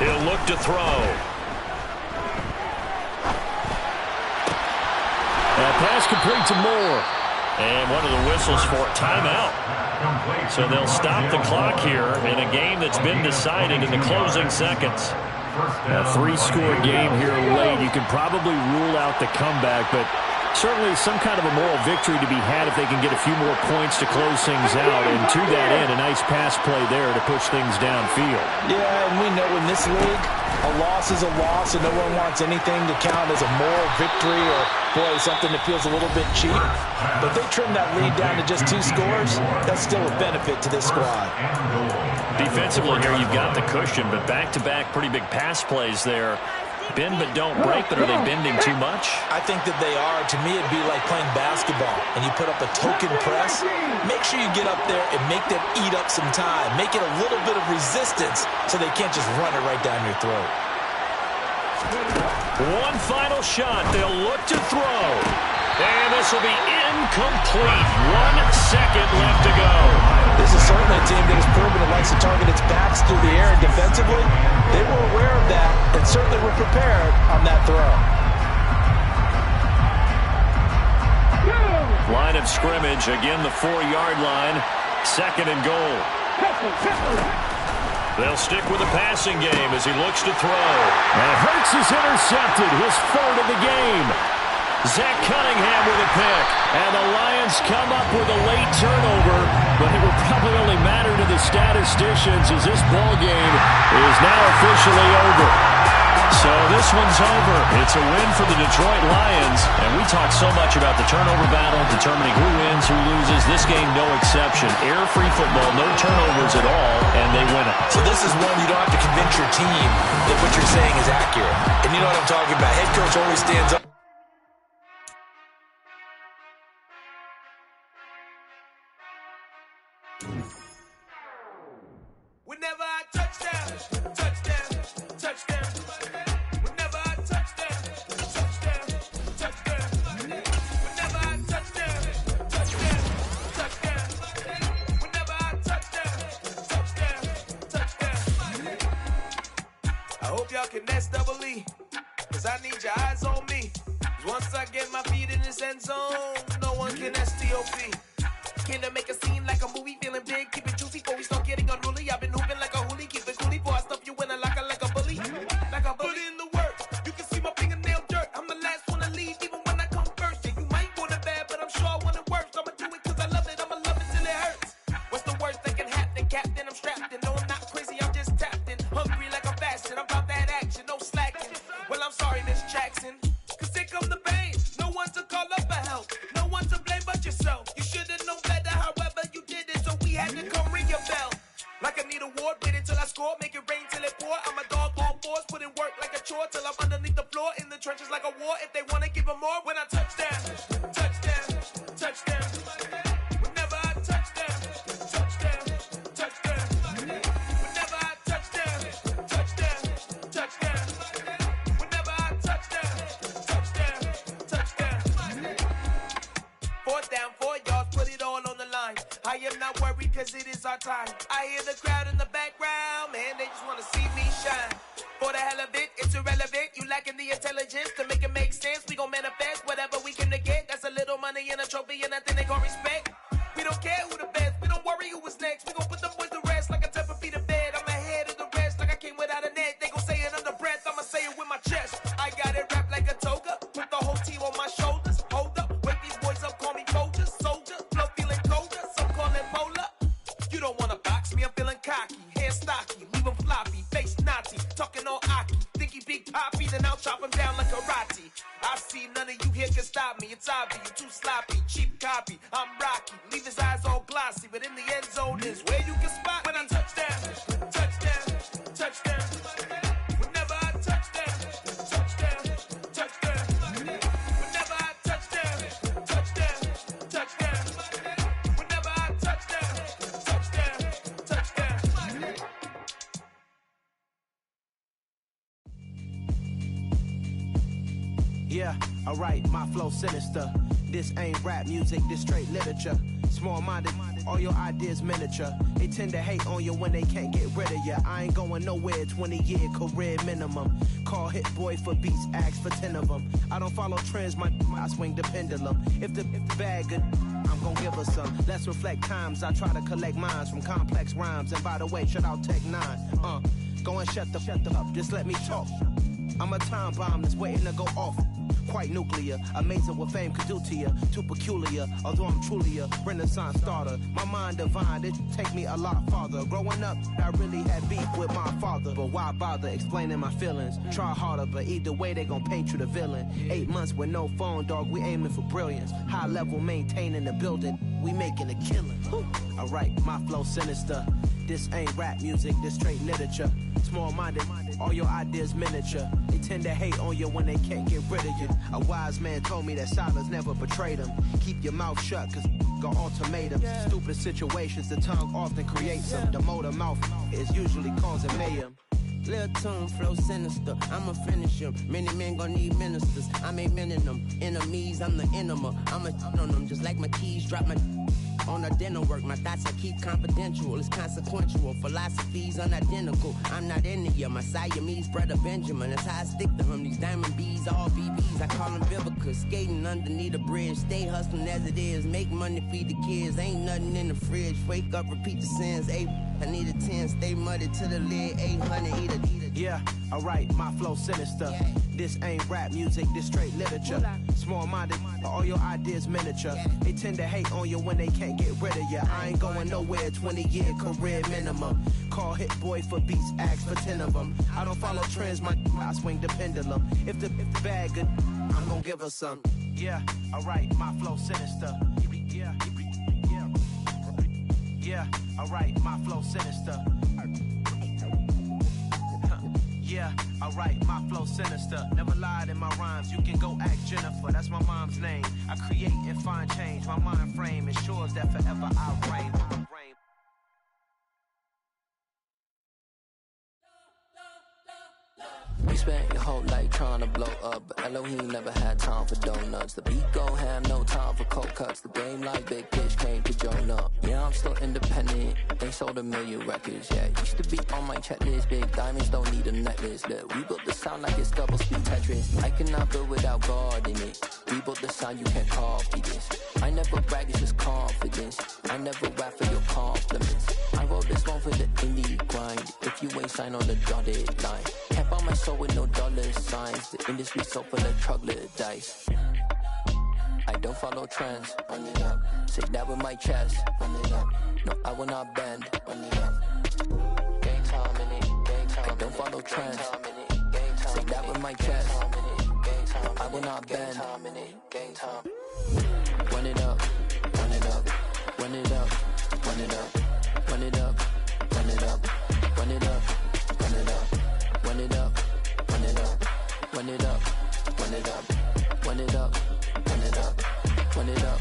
B: He'll look to throw.
A: That pass complete to Moore.
B: And one of the whistles for timeout. So they'll stop the clock here in a game that's been decided in the closing seconds.
A: A 3-score game here late. You can probably rule out the comeback, but certainly some kind of a moral victory to be had if they can get a few more points to close things out. And to that end, a nice pass play there to push things downfield.
F: Yeah, and we know in this league, a loss is a loss, and no one wants anything to count as a moral victory or, boy, something that feels a little bit cheap. But if they trim that lead down to just 2 scores, that's still a benefit to this squad.
B: Defensively here, you've got the cushion, but back-to-back pretty big pass plays there. Bend but don't break, but are they bending too much?
F: I think that they are. To me, it'd be like playing basketball, and you put up a token press. Make sure you get up there and make them eat up some time. Make it a little bit of resistance so they can't just run it right down your throat.
B: One final shot. They'll look to throw. And this will be incomplete. 1 second left to go.
F: This is certainly a team that has proven it likes to target its backs through the air, and defensively, they were aware of that and certainly were prepared on that throw.
B: Line of scrimmage, again the 4-yard line, 2nd and goal. They'll stick with the passing game as he looks to throw.
A: And Hurts is intercepted, his 3rd of the game. Zach Cunningham with a pick. And the Lions come up with a late turnover, but it will probably only matter to the statisticians as this ball game is now officially over. So this one's over. It's a win for the Detroit Lions. And we talk so much about the turnover battle, determining who wins, who loses. This game, no exception. Error-free football, no turnovers at all, and they win it.
F: So this is one you don't have to convince your team that what you're saying is accurate. And you know what I'm talking about. Head coach always stands up.
E: Whenever I touchdown, touchdown, touchdown. Whenever I touchdown, touchdown, touchdown. Whenever I touchdown, touchdown, touchdown. Whenever I touchdown, touchdown, touchdown. I hope y'all can nest double E, cause I need your eyes on me. Cause once I get my feet in this end zone, no one can STOP. Came to make a scene like a movie, feeling big, keep it juicy before we start getting unruly. I've been hooping like a hoolie, keep it coolie before I stuff you in a locker like a bully. Like a bully. Put in the work, you can see my fingernail dirt. I'm the last one to leave, even when I come first. Yeah, you might want it bad, but I'm sure I want it worse. I'ma do it cause I love it, I'ma love it till it hurts. What's the worst that can happen, Captain? I'm strapped in, no I'm not crazy, I'm just tapped in. Hungry like I'm fasting, I'm about that action, no slacking. Well, I'm sorry, Miss Jackson, cause here come the pain. No one to call up for help, no one to blame but yourself. You should've known better, however you did it, so we had to come ring your bell. Like I need a ward, wait until I score, make it rain till it pour. I'm a dog on fours, put in work like a chore till I'm underneath the floor, in the trenches like a war. If they wanna give them more, when I touchdown, touchdown, touchdown. Whenever I touchdown, touchdown, touchdown. Whenever I touchdown, touchdown, touchdown. Whenever I touchdown, touchdown, touchdown. 4th down, 4 yards, put it all on the line.
H: I am not worried cause it is our time. I hear the crowd in the background, man, they just wanna see me shine. For the hell of it, it's irrelevant. You lacking the intelligence to make it make sense. We gon' manifest whatever we came to get. That's a little money and a trophy and nothing they gon' respect. We don't care who the best, we don't worry who was next. We gon' put them boys to rest like a temper feet of bed. I'm ahead of the rest like I came without a net. They gon' say it under breath, I'ma say it with my chest. I got it wrapped like a toga, put the whole team on my shoulders. Hold up, wake these boys up, call me Folger, soldier. Flow feeling colder, some call it polar. You don't wanna box me, I'm feeling cocky. Hair stocky, leave him floppy, face naughty. Talking all aki, think he big poppy, then I'll chop him down like karate. I see none of you here can stop me. It's obvious, you too sloppy, cheap copy. I'm Rocky, leave his eyes all glossy, but in the end zone is where you can spot when I touchdown, touchdown, touchdown. Whenever I touchdown, touchdown, touchdown. Whenever I touchdown, touchdown, touchdown. Whenever I touchdown, touchdown, touchdown.
I: Yeah, alright, my flow sinister. This ain't rap music, this straight literature. Small-minded, all your ideas miniature. They tend to hate on you when they can't get rid of you. I ain't going nowhere, 20-year career minimum. Call Hit Boy for beats, ask for 10 of them. I don't follow trends, I swing the pendulum. If the bag good, I'm gon' give her some. Let's reflect times, I try to collect minds from complex rhymes. And by the way, shout out Tech 9. Go and shut the up, just let me talk. I'm a time bomb that's waiting to go off. Quite nuclear, amazing what fame could do to you. Too peculiar, although I'm truly a renaissance starter. My mind divine, it take me a lot farther. Growing up, I really had beef with my father. But why bother explaining my feelings? Try harder, but either way they gon' paint you the villain. 8 months with no phone, dog, we aiming for brilliance. High level maintaining the building, we making a killing. Alright, my flow sinister. This ain't rap music, this straight literature. Small-minded, all your ideas miniature. They tend to hate on you when they can't get rid of you. A wise man told me that silence never betrayed him. Keep your mouth shut, cause got ultimatums. Stupid situations, the tongue often creates them. The motor mouth is usually causing mayhem.
J: Lil' tune, flow sinister, I'ma finish him. Many men gon' need ministers, I ain't mending them. Enemies, I'm the enema, I'ma on them. Just like my keys, drop my on the dinner work. My thoughts I keep confidential, it's consequential. Philosophies unidentical, I'm not into you. My Siamese brother Benjamin, that's how I stick to him. These diamond bees, all BBs, I call them Vivica. Skating underneath a bridge, stay hustling as it is. Make money, feed the kids, ain't nothing in the fridge. Wake up, repeat the sins, I need a 10, stay muddy to the lid, 800, eat a.
I: Yeah, alright, my flow sinister. This ain't rap music, this straight literature. Small-minded, all your ideas miniature. They tend to hate on you when they can't get rid of you. I ain't going nowhere, 20-year career minimum. Call Hit Boy for beats, ask for 10 of them. I don't follow trends, I swing the pendulum. If the bag good, I'm gon' give her some. Yeah, alright, my flow sinister. Yeah, alright, my flow sinister. Yeah, alright, my flow sinister. Never lied in my rhymes, you can go ask Jennifer. That's my mom's name. I create and find change. My mind frame ensures that forever I reign.
K: We spent your whole life trying to blow up, but Elohim never had time for donuts. The beat go ham, no time for cold cuts. The game like Big Fish came to join up. Yeah, I'm still independent, they sold 1 million records. Yeah, used to be on my checklist. Big diamonds don't need a necklace. Look, we built the sound like it's double speed Tetris. I cannot build without God in it. We built the sound, you can't copy this. I never brag, it's just confidence. I never rap for your compliments. I wrote this one for the indie grind. If you ain't signed on the dotted line, can't buy my soul with no dollar signs. The industry so full of troglodytes. I don't follow trends. Run it up. Say that with my chest. Run it up. No, I will not bend. Run it up. Gang time in it. Gang time. I don't follow trends. Say that with my chest. I will not bend. Gang time. Run it up. Run it up. Run it up. Run it up. Run it up. Run it up. Run it up. Run it up. Run it up. Run it up. Run it up. Run it up. Run it up. Run it up. Run it up.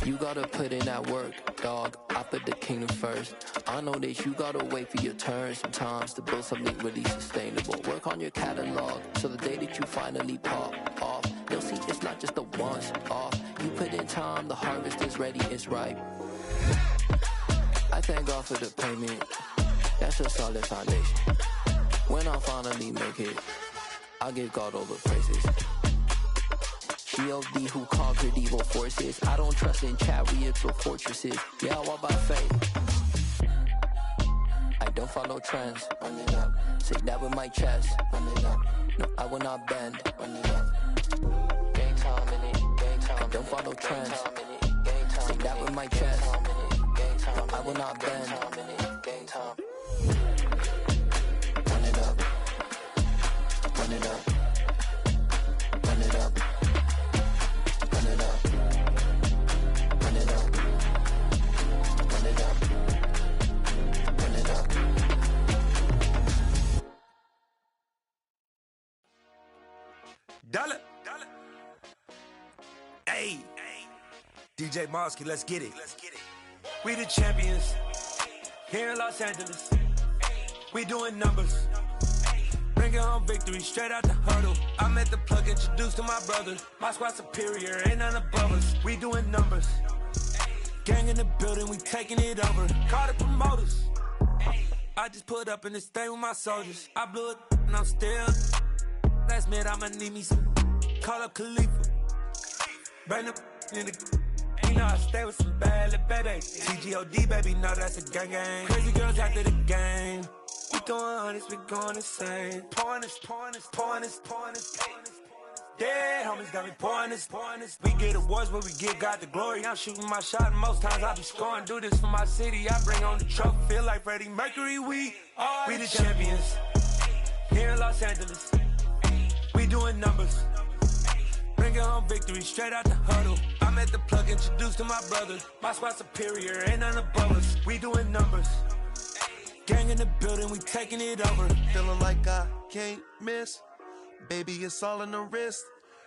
K: You gotta put in that work, dog. I put the kingdom first. I know that you gotta wait for your turn sometimes to build something really sustainable. Work on your catalog so the day that you finally pop off, they'll see it's not just a once off. You put in time, the harvest is ready, it's ripe. I thank God for the payment. That's a solid foundation. When I finally make it, I give God all the praises. G.O.D. who conquered evil forces. I don't trust in chariots or fortresses. Yeah, I walk by faith. I don't follow trends. Run it up. Say that with my chest. Run it up. No, I will not bend. Run it up. Gang time in it. Gang time. I don't follow trends. Say that with my chest. No, I will not bend. Gang time. Run it up. Run it up. Run it up. Run it up. Run it up. Run it up. Run it up.
L: Dollar. Hey. DJ Mosky, let's get it. We the champions. Here in Los Angeles. We doing numbers. Bringing home victory straight out the huddle. I met the plug, introduced to my brother. My squad superior, ain't none above us. We doing numbers. Gang in the building, we taking it over. Call the promoters. I just put up in this thing with my soldiers. I blew it and I'm still. Last minute I'ma need me some. Call up Khalifa. Bring the in the. You know I stay with some bad little baby. TGOD baby, no that's a gang gang. Crazy girls after the game. We throwing hundreds, we going insane. Pouring this. Dead homies got me pouring this. We get awards, but we give God the glory. I'm shooting my shot, and most times I be scoring. Do this for my city, I bring on the trophy. Feel like Freddie Mercury, we the champions. Here in Los Angeles, we doing numbers. Bringing home victory straight out the huddle. I met the plug, introduced to my brother. My squad superior, ain't none above us. We doing numbers. Gang in the building, we taking it over.
M: Feeling like I can't miss. Baby, it's all in the wrist.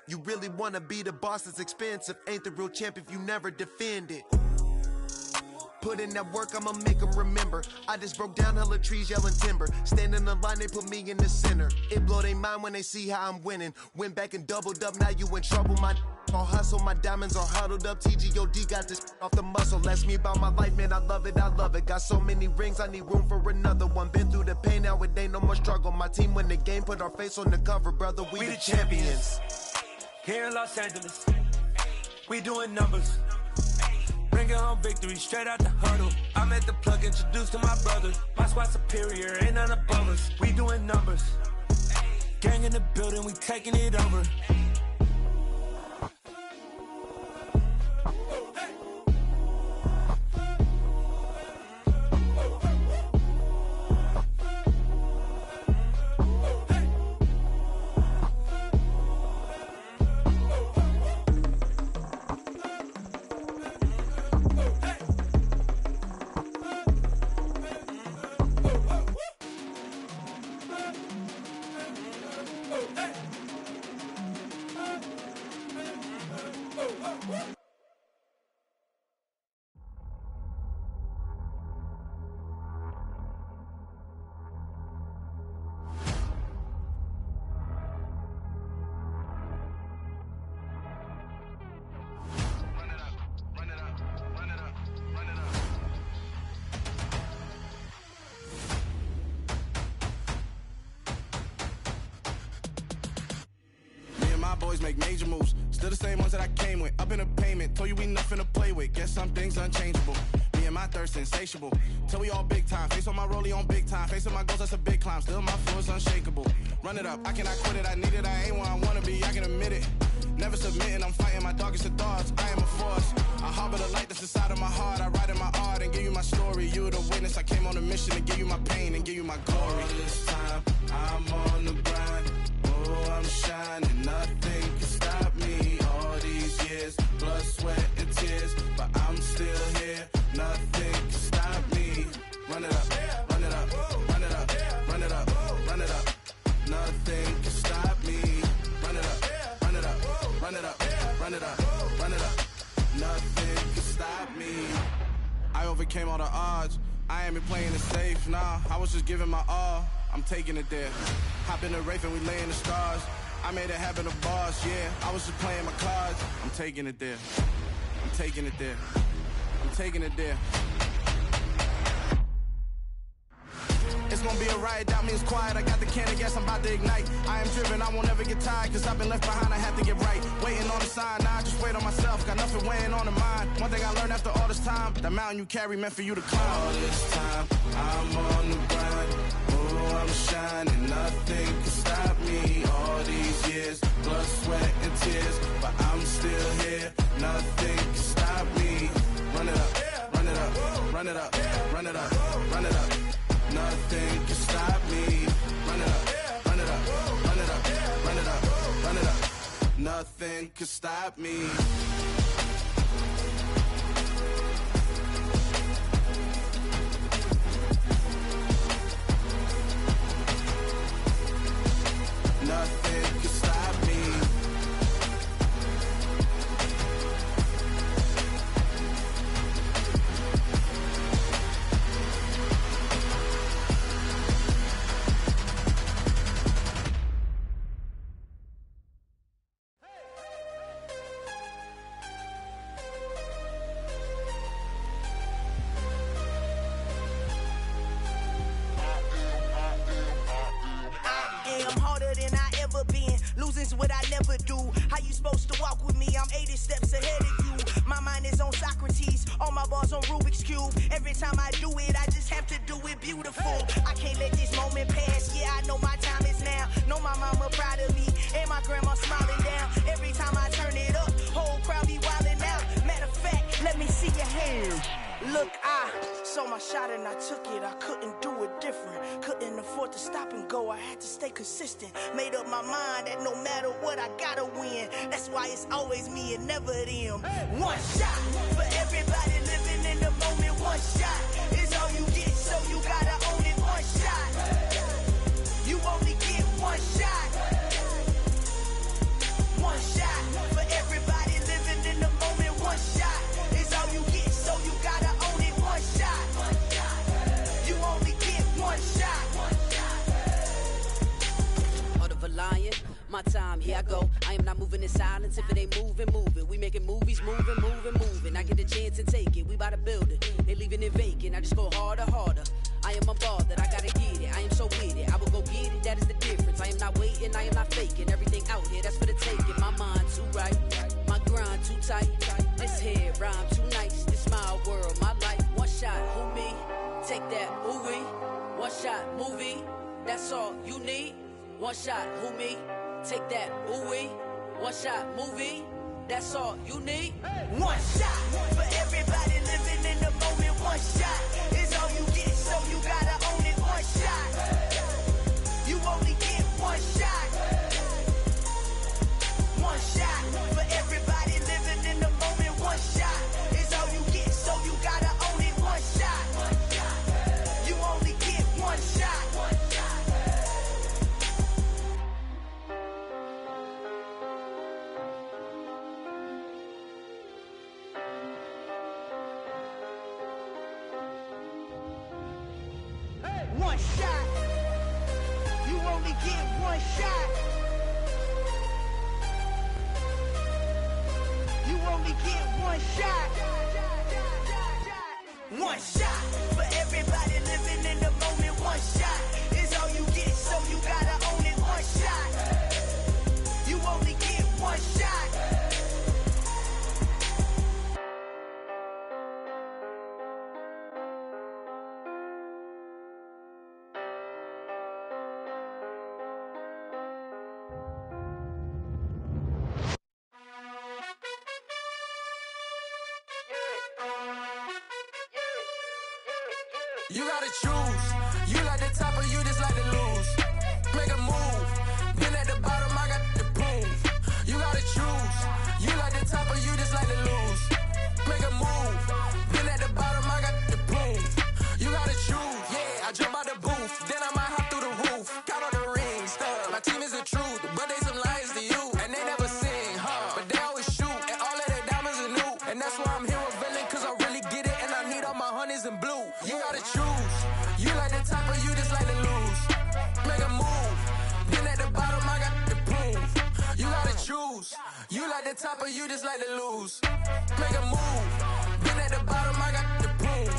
M: You really wanna be the boss, it's expensive. Ain't the real champ if you never defend it. Put in that work, I'ma make them remember. I just broke down hella trees, yelling timber. Stand in the line, they put me in the center. It blow their mind when they see how I'm winning. Went back and doubled up, now you in trouble. My all hustle, my diamonds are huddled up. TGOD got this off the muscle. Ask me about my life, man, I love it. Got so many rings, I need room for another one. Been through the pain, now it ain't no more struggle. My team win the game, put our face on the cover, brother. We the champions.
L: Here in Los Angeles, we doing numbers. Bringing home victory straight out the huddle. I met the plug, introduced to my brother. My squad superior, ain't none above us. We doing numbers. Gang in the building, we taking it over.
N: Boys make major moves, still the same ones that I came with. Up in the payment, told you we nothing to play with. Guess some things unchangeable. Me and my thirst insatiable. Till we all big time. Face on my rollie on big time. Facing my goals, that's a big climb. Still my flow is unshakable. Run it up, I cannot quit it. I need it, I ain't where I wanna be. I can admit it. Never submitting, I'm fighting my darkest of thoughts. I am a force. I harbor the light that's inside of my heart. I write in my art and give you my story. You the witness. I came on a mission to give you my pain and give you my glory. All this time, I'm on the grind. Oh, I'm shining. Nothing can stop me. All these years, blood, sweat, and tears, but I'm still here. Nothing can stop me. Run it up, run it up, run it up, run it up, run it up. Nothing can stop me. Run it up, run it up, run it up, run it up, run it up. Nothing can stop me. I overcame all the odds. I ain't been playing it safe, nah. I was just giving my all. I'm taking it there. Hop in the Wraith and we lay in the stars. I made it happen to boss, yeah. I was just playing my cards. I'm taking it there. I'm taking it there. I'm taking it there. It's gonna be a riot, that means quiet. I got the can of gas, I'm about to ignite. I am driven, I won't ever get tired, cause I've been left behind, I have to get right. Waiting on the sign, now I just wait on myself. Got nothing weighing on the mind. One thing I learned after all this time, the mountain you carry meant for you to climb. All this time, I'm on the grind. Oh, I'm shining, nothing can stop me. All these years, blood, sweat, and tears, but I'm still here. Nothing can stop me. Run it up, run it up, run it up, run it up, run it up. Nothing can stop me. Run it up, run it up, run it up, run it up, run it up. Nothing can stop me. Nothing can stop me.
O: Losing's what I never do. How you supposed to walk with me? I'm 80 steps ahead of you. My mind is on Socrates, all my bars on Rubik's Cube. Every time I do it, I just have to do it beautiful. I can't let this moment pass. Yeah, I know my time is now. Know my mama proud of me, and my grandma smiling down. Every time I turn it up, whole crowd be wildin' out. Matter of fact, let me see your hands. Look, I saw my shot and I took it. I couldn't do it different. Couldn't afford to stop and go. I had to stay consistent. Made up my mind that no matter what, I gotta win. That's why it's always me and never them. One shot for everybody living in the moment. One shot is all you get, so you gotta own it. One shot. You only get one shot. One shot for everybody living in the moment. One shot is all you get, so you gotta own it. One shot. You only get one shot.
P: Heart of a lion, my time, here I go. I am not moving in silence. If it ain't moving, move it. We making movies, moving, moving, moving. I get a chance to take it. We bout to build it. They leaving it vacant. I just go harder, harder. I am a ball that I gotta get it. I am so with it. I will go get it. That is the difference. I am not waiting. I am not faking. Everything out here, that's for the taking. My mind too right. My grind too tight. This here rhyme too nice. This my world, my life. One shot, who me? Take that, ooh wee. One shot, movie. That's all you need. One shot, who me? Take that, ooh wee. One shot, movie. That's all you need.
O: One shot for everybody living in the moment. One shot is all you get, so you gotta own it. One shot. You only get one shot. One shot for everybody living in the moment. One shot is all you get, so you gotta own it. One shot. You only get one shot. One shot. You only get one shot. You only get one shot. One shot for everybody living in the moment. One shot is all you get, so you gotta own it. One shot. You only get one shot.
N: You gotta choose. You like the top or you just like to lose. Make a move. Been at the bottom, I got the proof. You gotta choose. You like the top or you just like to lose. Make a move. Been at the bottom, I got the proof. You gotta choose. Yeah, I jump out the booth. Then I might hop through the roof. Count on the rings. My team is the truth, but they some liars to you. And they never sing, but they always shoot. And all of their diamonds are new. And that's why I'm here revealing, cause I really get it. And I need all my honeys in blue. You gotta choose. You like the top or you just like to lose. Make a move. Then at the bottom, I got the proof.
Q: top of you just like to lose. Make a move. Been at the bottom, I got the prove.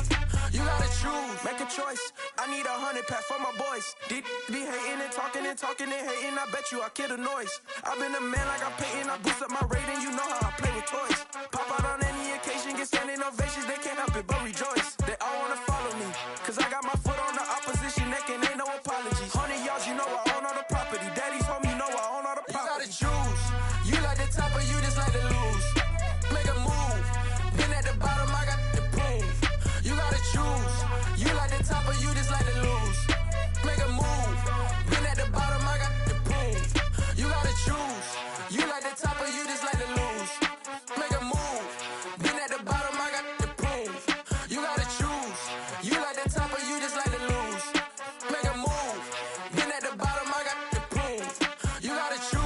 Q: You gotta choose. Make a choice. I need 100 pack for my boys. Deep be hating and talking and talking and hating. I bet you I kill the noise. I've been a man like I'm painting. I boost up my rating. You know how I play with toys. Pop out on any occasion, get standing ovations. They can't help it but rejoice. They all wanna follow me. Cause I got my foot on the opposition neck and ain't no apologies. 100 yards, you know I own all the property. Daddy's home, you know I own all the property. You gotta choose. You like the top or you just like to lose. Make a move. Been at the bottom, I got the proof. You gotta choose. You like the top or you just like to lose. Make a move. Been at the bottom, I got the proof. You gotta choose. You like the top or you just like to lose. Make a move. Been at the bottom, I got the proof. You gotta choose. You like the top or you just like to lose. Make a move. Been at the bottom, I got the proof. You gotta choose.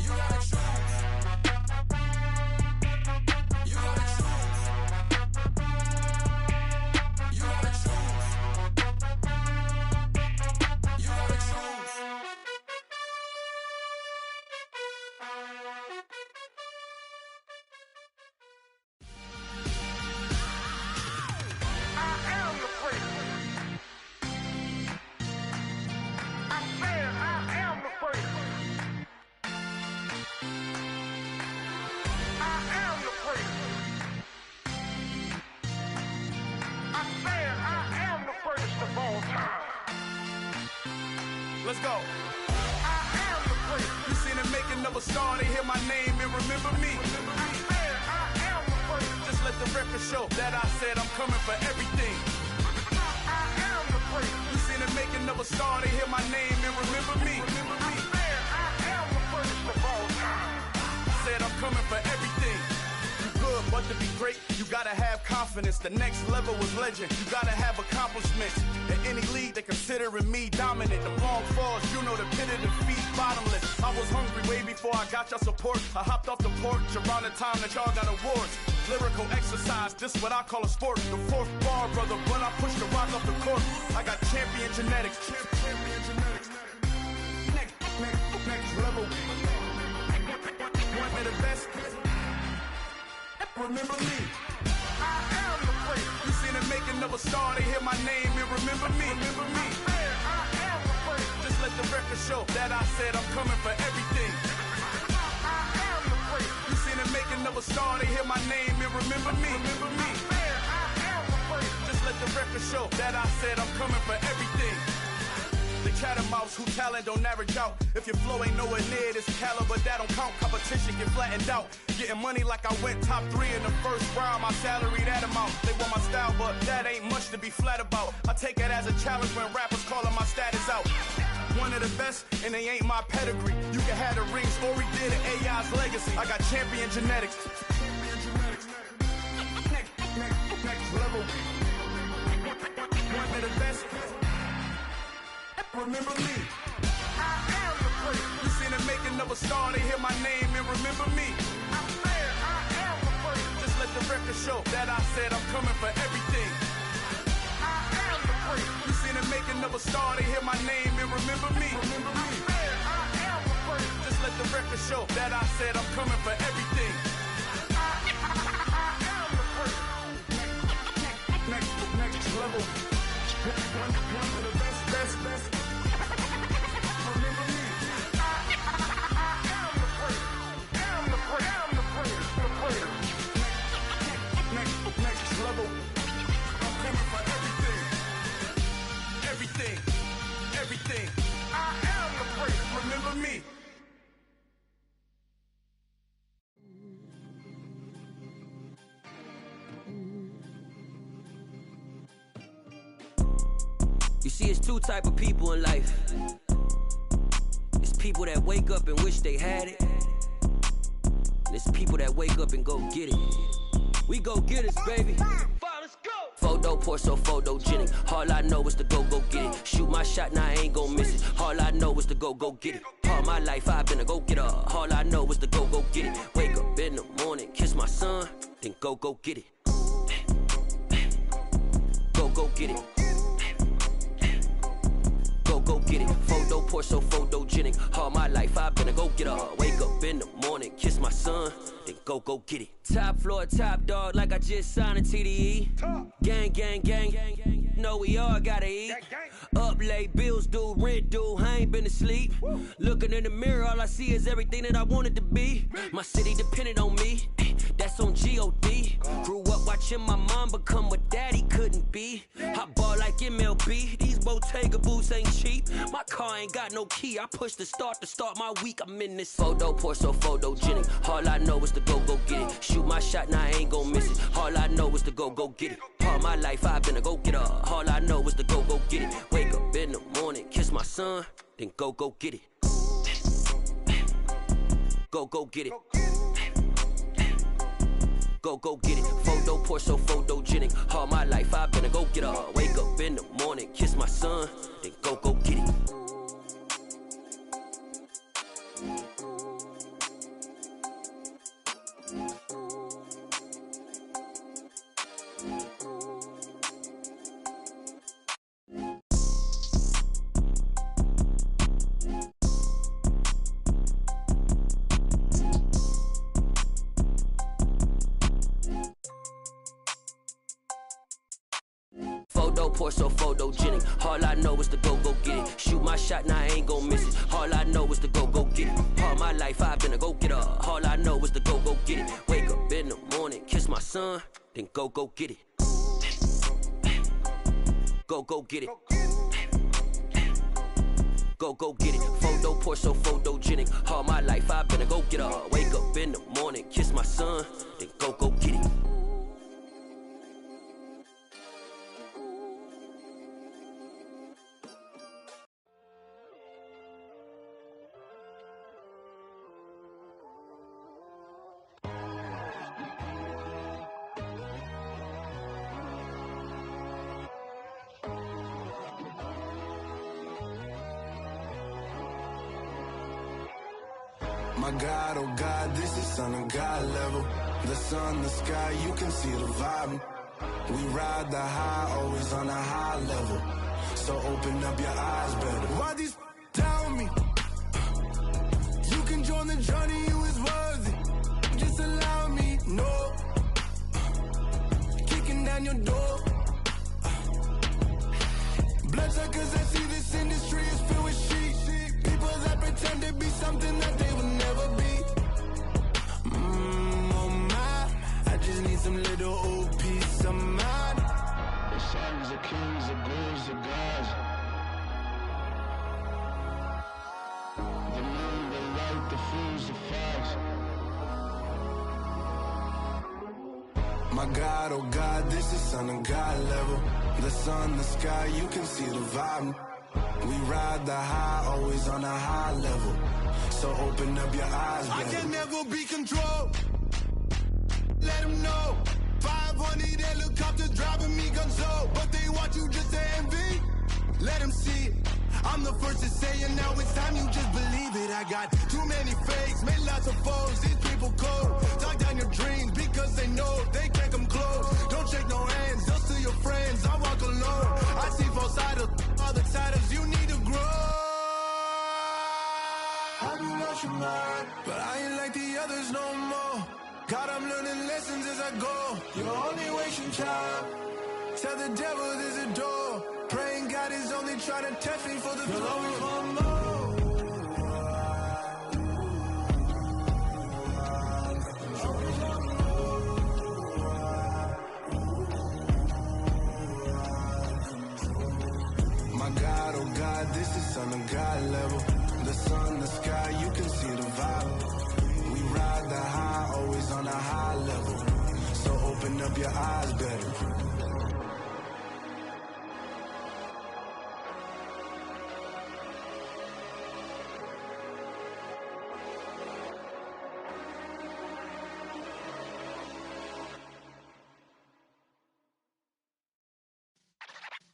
Q: You gotta choose. You gotta choose. You gotta choose. You gotta choose.
G: I am the freak. I said I am the freak. I am the freak. I said I am the greatest of all time.
N: Let's go.
G: I am the freak.
N: You seen the making of a star, they hear my name and remember me.
G: I said I am the freak.
N: Just let the record show that I said I'm coming for everything.
G: I am the freak.
N: You seen the making of a star, they hear my name and remember me.
G: I said I am the greatest of all time.
N: Said I'm coming for everything. You good, but to be great, you gotta have confidence. The next level was legend. You gotta have accomplishments. In any league, they considering me dominant. The long falls, you know the pit of defeat, bottomless. I was hungry way before I got your support. I hopped off the porch around the time that y'all got awards. Lyrical exercise, this what I call a sport. The fourth bar, brother, when I push the rock off the court. I got champion genetics. Champion genetics. Next level. One of the best. Remember me.
G: I am the freak.
N: You seen the making of a star, they hear my name and remember me. Remember me.
G: I said I am the freak.
N: Just let the record show that I said I'm coming for everything.
G: I am the freak.
N: You seen the making of a star, they hear my name and remember me. Remember me.
G: I said I am the freak.
N: Just let the record show that I said I'm coming for everything. The catamounts who talent don't average out. If your flow ain't nowhere near this caliber, that don't count. Competition get flattened out. Getting money like I went top 3 in the first round. My salary that amount. They want my style, but that ain't much to be flat about. I take it as a challenge when rappers calling my status out. One of the best, and they ain't my pedigree. You can have the rings, or we did it, AI's legacy. I got champion genetics. Next level. One of the best. Remember me.
G: I am the freak.
N: You seen the making of a star, they hear my name and remember me.
G: I said I am the freak.
N: Just let the record show that I said I'm coming for everything.
G: I am the freak.
N: You seen the making of a star, they hear my name and remember me. Remember me.
G: I said I am the freak.
N: Just let the record show that I said I'm coming for everything.
G: I am the freak.
N: Next level. One of the best. Remember me.
G: I am the freak. Am the freak. Am the freak. The freak.
N: Next level. I'm coming for everything. Everything.
G: I am the freak.
N: Remember me.
R: You see, it's two type of people in life. It's people that wake up and wish they had it. And it's people that wake up and go get it. We go get it, baby. Photo poor, so photogenic. All I know is to go get it. Shoot my shot, now I ain't gon' miss it. All I know is to go get it. All my life I've been a go-getter. All I know is to go get it. Wake up in the morning, kiss my son, then go get it. Go get it. Go get get it. Photo Porsche, so photogenic. All my life I've been a go-getter. Wake up in the morning, kiss my son, then go get it. Top floor, top dog, like I just signed a TDE. Gang, gang, gang. No, we all gotta eat. Up late, bills due, rent due, I ain't been asleep. Looking in the mirror, all I see is everything that I wanted to be. My city depended on me, that's on G.O.D. Grew up watching my mom become what daddy couldn't be. I ball like MLB, these Bottega boots ain't cheap. My car ain't got no key, I push the start to start my week. I'm in this photo Porsche, so photogenic. All I know is to go get it. Shoot my shot, now I ain't gon' miss it. All I know is to go get it. All my life I've been a go-getter. All I know is to go get it. Wake up in the morning, kiss my son, then go get it. Go get it. Go get it. Photo Porsche, so photogenic. All my life I've been a go-getter. Wake up in the morning, kiss my son, then go get it. Porsche, so photogenic. All I know is to go get it. Shoot my shot, now I ain't gon' miss it. All I know is to go get it. All my life I've been a go-getter. All I know is to go get it. Wake up in the morning, kiss my son, then go get it. Go get it. Go get it. Photo Porsche, so photogenic. All my life I've been a go-getter. Wake up in the morning, kiss my son, then go get it.
S: My God, oh God, this is Son of God level. The sun, the sky, you can see the vibe. We ride the high, always on a high level. So open up your eyes better. Why these tell me? You can join the journey, you is worthy. Just allow me, no. Kicking down your door. Bloodsuckers, I see this industry is filled with sheep. People that pretend to be something that they will never be. Oh my, I just need some little old peace of mind. The sons of kings, the bulls, the gods. The moon, the light, the fools, the facts. My God, oh God, this is Son of God level. The sun, the sky, you can see the vibe. We ride the high, always on a high level. So open up your eyes, baby. I can never be controlled. Let them know. 500 helicopters driving me gunso. But they want you just to envy. Let them see it. I'm the first to say it, now it's time you just believe it. I got too many fakes, made lots of foes. These people cold. Talk down your dreams because they know they can't come close. Don't shake no hands, just to your friends. I walk alone. I see false idols, other titles. You need to grow. Have you lost your mind? But I ain't like the others no more. God, I'm learning lessons as I go. You're only wasting time. Tell the devil there's a door. Praying God is only trying to test me for the throne. You'll always want more. My God, oh God, this is Son of God level. The sun, the sky, you can see the vibe. We ride the high, always on a high level. So open up your eyes better.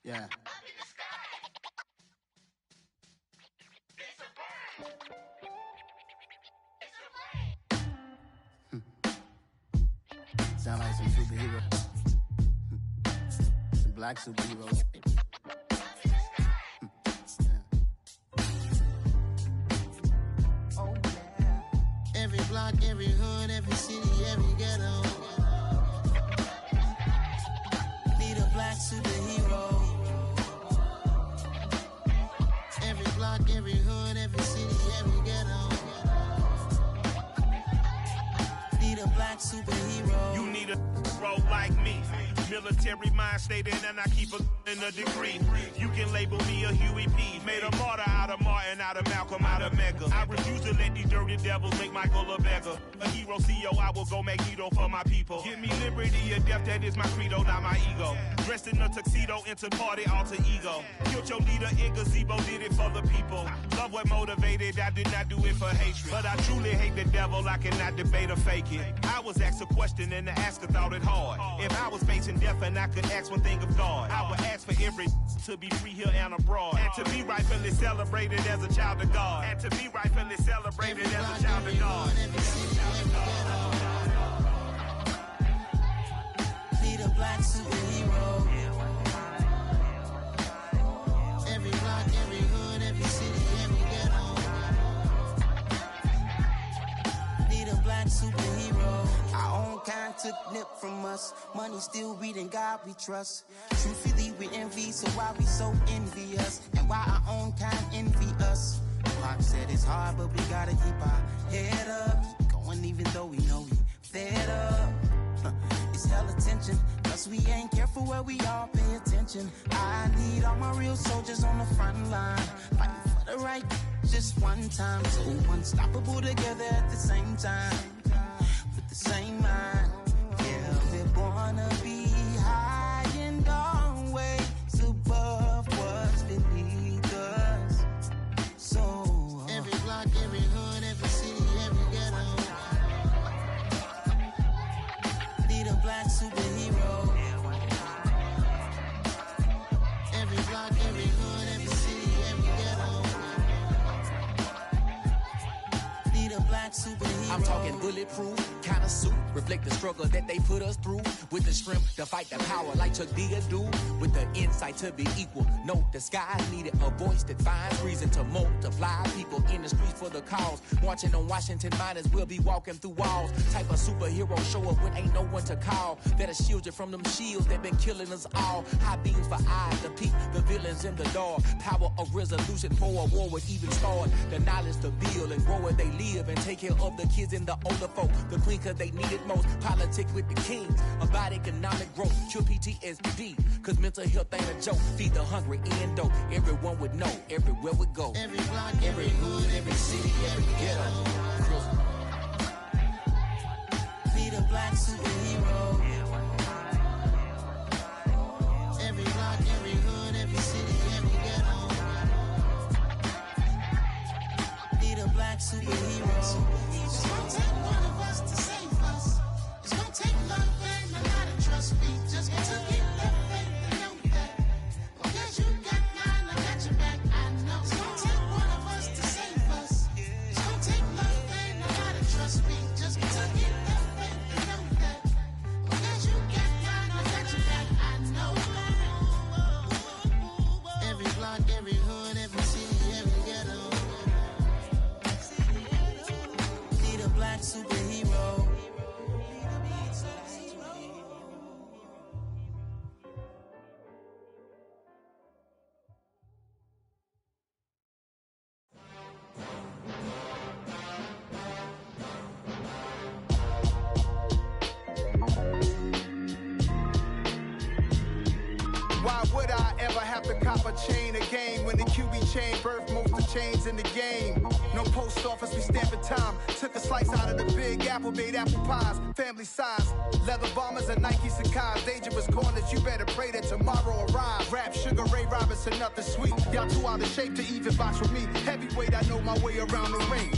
I: Yeah. Sound like some superheroes. Some black superheroes. Yeah.
E: block, every hood, every city, every ghetto. Need a black superhero. Every block, every hood, every city, every ghetto. Need a black superhero.
T: You need a role like me. Military mind stated, and I keep in a degree. You can label me a Huey P. Made a martyr out of Martin, out of Malcolm, out of Mega. I refuse to let these dirty devils make Michael a beggar. A hero CEO, I will go Magneto for my people. Give me liberty or death, that is my credo, not my ego. Dressed in a tuxedo, into party alter ego. Killed your leader in gazebo, did it for the people. Love what motivated, I did not do it for hatred. But I truly hate the devil, I cannot debate or fake it. I was asked a question and the asker thought it hard. If I was facing death and I could ask one thing of God, I would ask for every to be free here and abroad, and to be rightfully celebrated as a child of God, and to be rightfully celebrated as a child of God.
E: Need a black superhero. Every block, every hood, every city, every ghetto. Need a black superhero. Our own kind took nip from us. Money still reading God we trust. Truthfully we envy, so why we so envious? And why our own kind envy us? Pac said it's hard, but we gotta keep our head up. Keep going even though we know we fed up. It's hella tension, plus we ain't careful where we all pay attention. I need all my real soldiers on the front line, fighting for the right just one time. So unstoppable together at the same time, with the same mind. Yeah, we're gonna be high and always above what's beneath us. So every block, every hood, every city, every ghetto. Need a black superhero. Every block, every hood, every city, every ghetto. Need a black superhero.
U: I'm talking bulletproof kind of suit, reflect the struggle that they put us through, with the strength to fight the power like Chuck D do, with the insight to be equal. No, the skies needed a voice that finds reason to multiply. People in the streets for the cause, marching on Washington miners will be walking through walls. Type of superhero show up when ain't no one to call, that'll shield you from them shields that been killing us all. High beams for eyes to peep the villains in the dark. Power of resolution for a war would even start. The knowledge to build and grow where they live, and take care of the kids and the older folk. The queen cause they need it most. Politic with the kings about economic growth. Cure PTSD cause mental health ain't a joke. Feed the hungry and dope. Everyone would know everywhere we go.
E: Every block, every hood, every city, every ghetto. Need a black superhero. Every block, every hood, every city, every ghetto. Need a black superhero. It's gonna take one of us to save us. It's gonna take love and a lot of trust. We just got to get that faith and know that. Because you got mine, I got your back, I know. It's gonna take one of us to save us. It's gonna take love and a lot of trust. We just got to get that faith and know that. Because you got mine, I got your back, I know. Every block, every hood, every city, every ghetto. Need a black superhero.
V: Why would I ever have to cop a chain again when the QB chain birthed most of chains in the game? No post office, we stamping time. Took a slice out of the big apple, made apple pies, family size. Leather bombers and Nike Sacai's. Dangerous corners, you better pray that tomorrow arrives. Rap, Sugar Ray Robinson, nothing sweet. Y'all too out of shape to even box with me. Heavyweight, I know my way around the ring.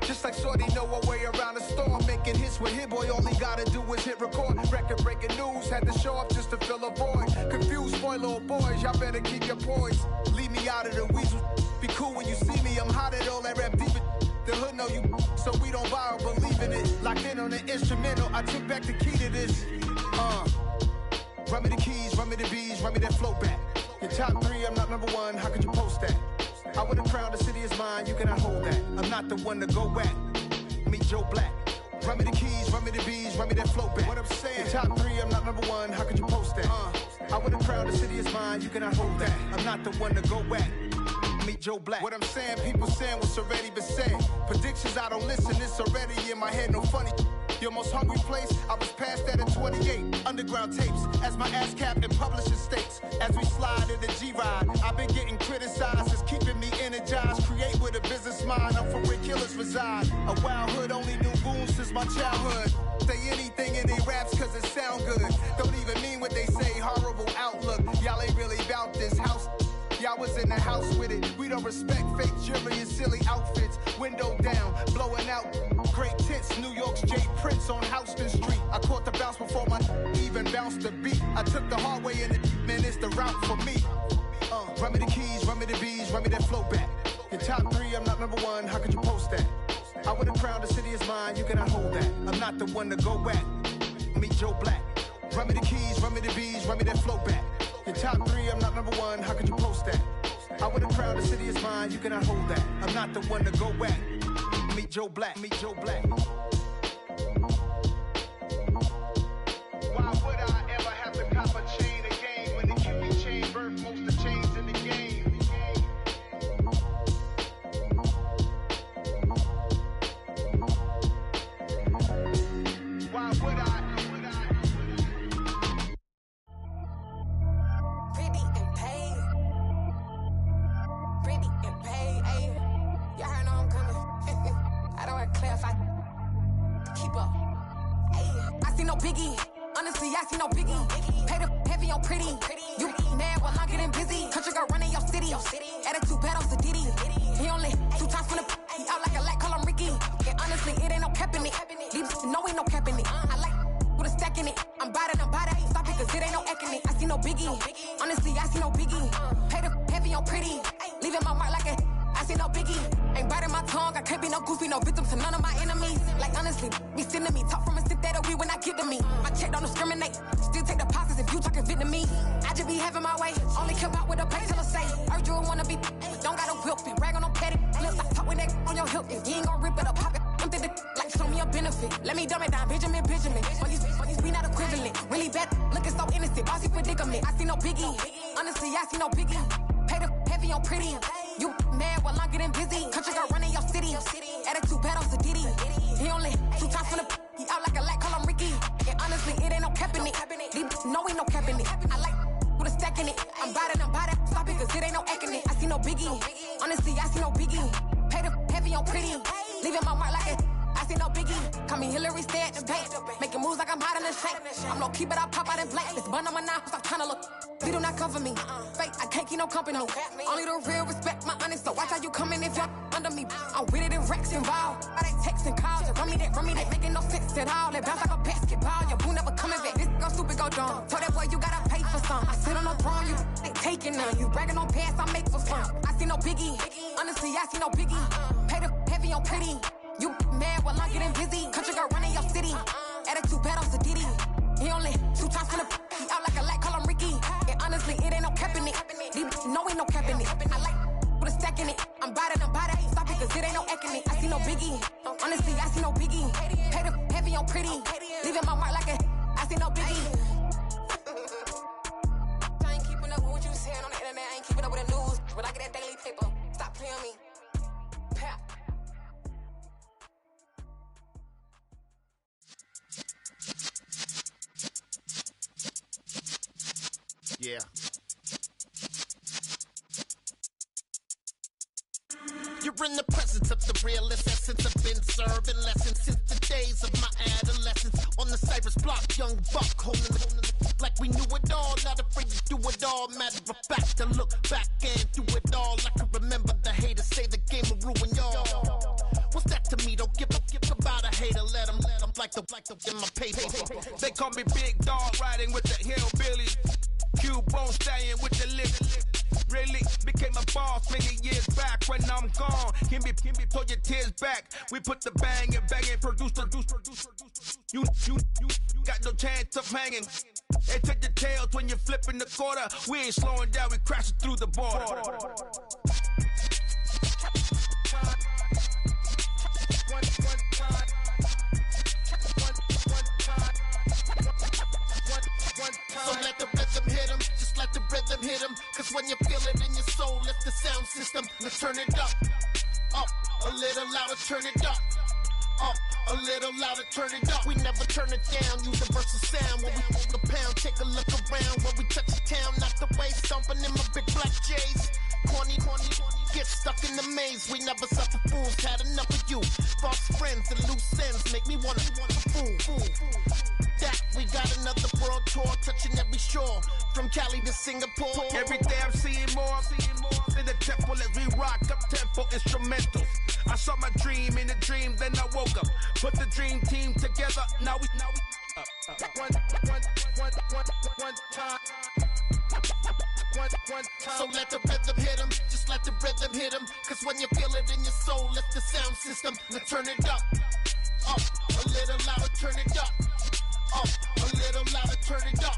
V: Just like Shorty know her way around the storm. Making hits with Hit Boy, all he gotta do is hit record. Record breaking news, had to show up just to fill a void. Confused boy, little boys, y'all better keep your poise. Leave me out of the weasel. Be cool when you see me, I'm hot at all that rap deep. The hood know you, so we don't borrow, believe in it. Locked in on the instrumental, I took back the key to this. Run me the keys, run me the bees, run me that flow back. Your top 3, I'm not number 1, how could you post that? I would've crowned the city is mine, you cannot hold that. I'm not the one to go back. Me Joe Black. Run me the keys, run me the bees, run me that flow back. What I'm saying, top 3, I'm not number 1, how could you post that? I would have crowned the city is mine, you cannot hold that. I'm not the one to go at. Meet Joe Black. What I'm saying, people saying what's already been said. Predictions, I don't listen, it's already in my head, no funny. Your most hungry place, I was past that at 28. Underground tapes, as my ass cap and publishing states. As we slide in the G-Ride, I've been getting criticized, it's keeping me energized. Create with a business mind, I'm from where killers reside. A wild hood, only knew goons since my childhood. Say anything in they raps cause it sound good. Don't even mean what they say, horrible outlook. Y'all ain't really about this house. Y'all was in the house with it. We don't respect fake jewelry and silly outfits. Window down, blowing out. Great tits, New York's J. Prince on Houston Street. I caught the bounce before my even bounced the beat. I took the hard way in it, man, it's the route for me. Run me the keys, run me the bees, run me that flow back. In top 3, I'm not number 1, how could you post that? I would have crowned the city is mine, you cannot hold that. I'm not the one to go at. Meet Joe Black. Run me the keys, run me the bees, run me that flow back. In top 3, I'm not number 1, how could you post that? I would have crowned the city is mine, you cannot hold that. I'm not the one to go at. Meet Joe Black, meet Joe Black. Why would I ever have to cop a chain again when the QB chain birthed most of the chains in the game? Why would I?
C: Pretty and paid. Pretty and paid, ayy. Y'all heard know I'm coming. I don't want to clarify. Keep up. Ayy. I see no biggie. Honestly, I see no biggie. Pay the heavy on pretty. You mad while I'm getting busy. Country girl running your city. Attitude bad on Diddy. He only 2 times from the he out like a lack, call him Ricky. And honestly, it ain't no cap in it. Leave no ain't no cap in it. I like with a stack in it. I'm about it. Stop it, cause it ain't no acting it. I see no biggie. Honestly, I see no biggie. Pay the heavy on pretty. Leaving my mark like a I see no biggie. Ain't biting my tongue. I can't be no goofy, no victim to none of my enemies. Like honestly, be sending me talk from a sip that we when I get to me. My check don't discriminate. Still take deposits if you talking Vietnamese. I just be having my way. Only come out with a pay till I say. Urge you wanna be. Don't got a whip and rag on no petty. Flip like talk with that on your hip. If you ain't gon' rip it up, pop it. Empty the like show me a benefit. Let me dumb it down, Benjamin. Money's we not equivalent. Really bad, looking so innocent. Bossy predicament. I see no biggie. Honestly, I see no biggie. Pay the heavy on pretty. You mad while I'm getting busy. Country girl running your city. Attitude bad on Diddy. He only 2 times from the he out like a lack, call him Ricky. And honestly, it ain't no cap in it. No ain't no cap in it. I like with a stack in it. I'm about it. Stop it, cause it ain't no acting it. I see no biggie. Honestly, I see no biggie. Pay the heavy on pretty. Leaving my mark like a I see no biggie. Call me Hillary, stay at the bank. Making moves like I'm hot in the shank. I'm low key, but I pop out in blank. This bun on my knife, stop trying to look. They do not cover me. Fake, I can't keep no company. Only the real respect my honest. So watch how you coming if you're under me. I'm with it and Rex involved. I they texting calls. Run me that. Making no sense at all. It bounce like a basketball. Your boo never coming back. This go stupid, go dumb. Told that boy you gotta pay for some. I sit on no throne, you ain't taking none. You bragging on pants, I make for fun. I see no biggie. Honestly, I see no biggie. Pay the heavy on pretty. You mad while I'm getting busy. Country girl running your city. Attitude bad on Diddy. He only 2 times from the he out like a lack, call him Ricky. And honestly, it ain't no cap in it. No ain't no cap in it. I like with a stack in it. I'm about it. Stop it, cause it ain't no acting it. I see no biggie. Honestly, I see no biggie. Pay the heavy on pretty. Leaving my mark like a I see no biggie. I ain't keeping up with what you saying on the internet. I ain't keeping up with the news. But I get that daily paper. Stop playing me. Pap.
M: Yeah. You're in the presence of the realest essence. I've been serving lessons since the days of my adolescence. On the Cypress block, young buck holding the like we knew it all. Not afraid to do it all. Matter of fact, to look back and do it all. I can remember the haters say the game will ruin y'all. What's that to me? Don't give about a hater. Let them like the in my paper.
D: They call me Big Dog, riding with the hillbillies. Cubone staying with the lift. Really became a boss many years back. When I'm gone, can be pull your tears back. We put the bang and produce. You got no chance of hanging. They take your tails when you're flipping the quarter. We ain't slowing down, we crashing through the border.
A: So let the rhythm hit him, just let the rhythm hit him. Cause when you feel it in your soul, lift the sound system. Let's turn it up, a little louder, turn it up. A little louder, turn it up. We never turn it down, universal sound. When we hold the pound, take a look around. When we touch the town, knock the waves, stomping in my big black J's. Corny, get stuck in the maze. We never suffer fools, had enough of you. False friends and loose ends make me wanna fool. That we got another world tour, touching every shore, from Cali to Singapore.
D: Every day I'm seeing more in the temple as we rock up tempo instrumentals. I saw my dream in a dream, then I woke up. Put the dream team together, now we
A: one time. So let the rhythm hit him, just let the rhythm hit him. Cause when you feel it in your soul, lift the sound system. Let's turn it up, a little louder, turn it up, a little louder, turn it up.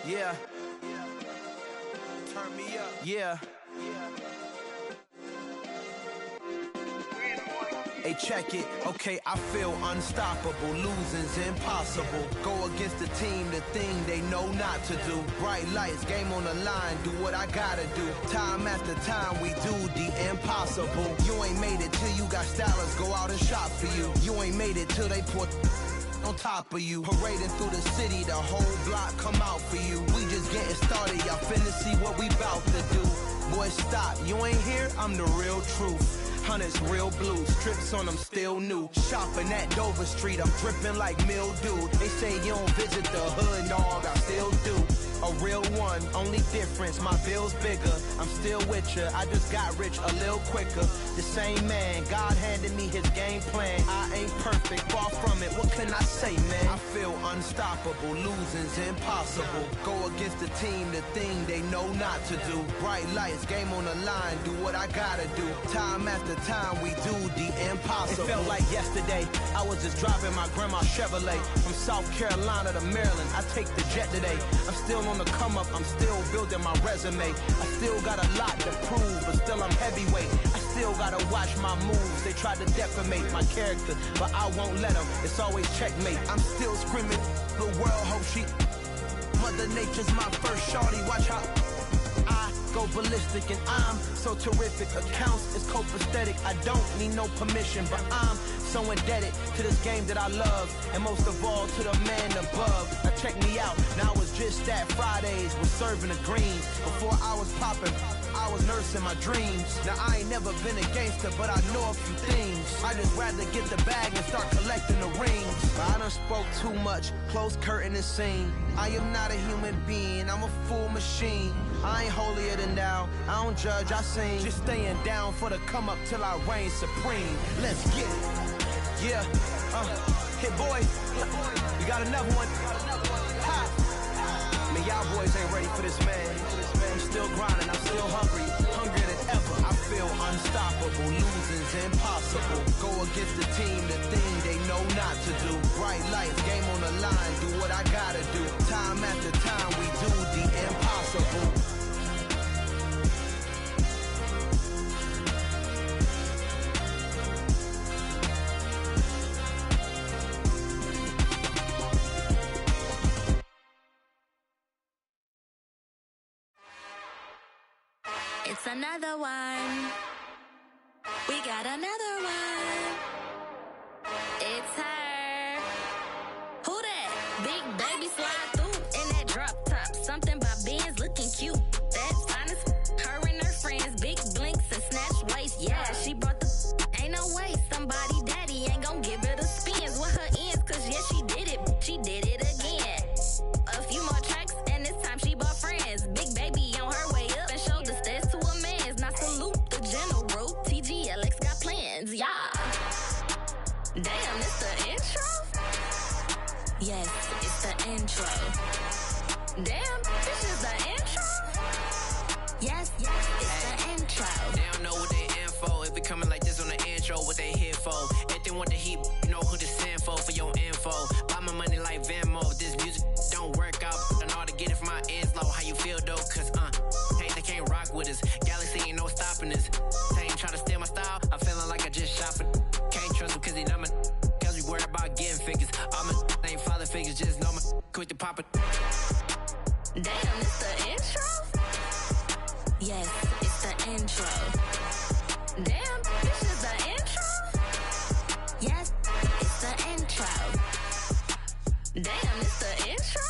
I: Yeah. Turn me up. Yeah. Hey, check it. Okay, I feel unstoppable. Losing's impossible. Go against the team, the thing they know not to do. Bright lights, game on the line, do what I gotta do. Time after time, we do the impossible. You ain't made it till you got stylers go out and shop for you. You ain't made it till they put on top of you. Parading through the city, the whole block come out for you. We just getting started, y'all finna see what we bout to do. Boy, stop, you ain't here, I'm the real truth. Hunters, real blue, strips on them still new. Shopping at Dover Street, I'm dripping like mildew. They say you don't visit the hood, dog, I still do. A real one, only difference, my bill's bigger. I'm still with ya, I just got rich a little quicker. The same man, God handed me his game plan. I ain't perfect, far from it, what can I say, man? I feel unstoppable, losing's impossible. Go against the team, the thing they know not to do. Bright lights, game on the line, do what I gotta do. Time after time, we do the impossible. It felt like yesterday, I was just driving my grandma's Chevrolet. From South Carolina to Maryland, I take the jet today. I'm still on the come up, I'm still building my resume. I still got a lot to prove, but still I'm heavyweight. I still gotta watch my moves. They tried to defamate my character, but I won't let them. It's always checkmate. I'm still screaming, the world hope she. Mother Nature's my first shorty, watch how I go ballistic and I'm so terrific. Accounts is copacetic, I don't need no permission, but I'm so indebted to this game that I love, and most of all to the man above. Now check me out, now it's just that Fridays was serving the greens. Before I was popping, I was nursing my dreams. Now I ain't never been a gangster, but I know a few things. I just rather get the bag and start collecting the rings. But I done spoke too much, close curtain and scene. I am not a human being, I'm a full machine. I ain't holier than thou, I don't judge, I sing. Just staying down for the come up till I reign supreme. Let's get it. Yeah, hit boy, you got another one. Ha. Man, y'all boys ain't ready for this, man. I'm still grinding, I'm still hungry, hungrier than ever. I feel unstoppable, losing's impossible. Go against the team, the thing they know not to do. Bright lights, game on the line, do what I gotta do. Time after time, we do the impossible.
B: It's another one. We got another one. It's her. Who that? Big baby slide through in that drop top. Something by Benz looking cute. That's fine as her and her friends. Big blinks and snatch waist. Yeah, she brought the. Ain't no way somebody daddy ain't gon' give her the spins with her ends. Cause yeah, she did it. She did it again. A few more tracks and this time she bought friends. Big baby on her way up and showed the stairs to a man's. Now salute the general. TGLX got plans, yeah. Damn, it's the intro? Yes, it's the intro. Damn, this is the intro? Yes, it's the intro.
W: They don't know what they in for. If it coming like this on the intro, what they here for? If they want the heat, you know who to send for your info. Buy my money like slow, how you feel though? Cause, hey, they can't rock with us. Galaxy ain't no stopping us. They ain't trying to steal my style, I'm feeling like I just shop it. Can't trust him cause he know my, cause we worried about getting figures. All my ain't father figures, just know my quick to pop it.
B: Damn, it's the intro? Yes, it's the intro. Damn, this is the intro? Yes, it's the intro. Damn, it's the intro?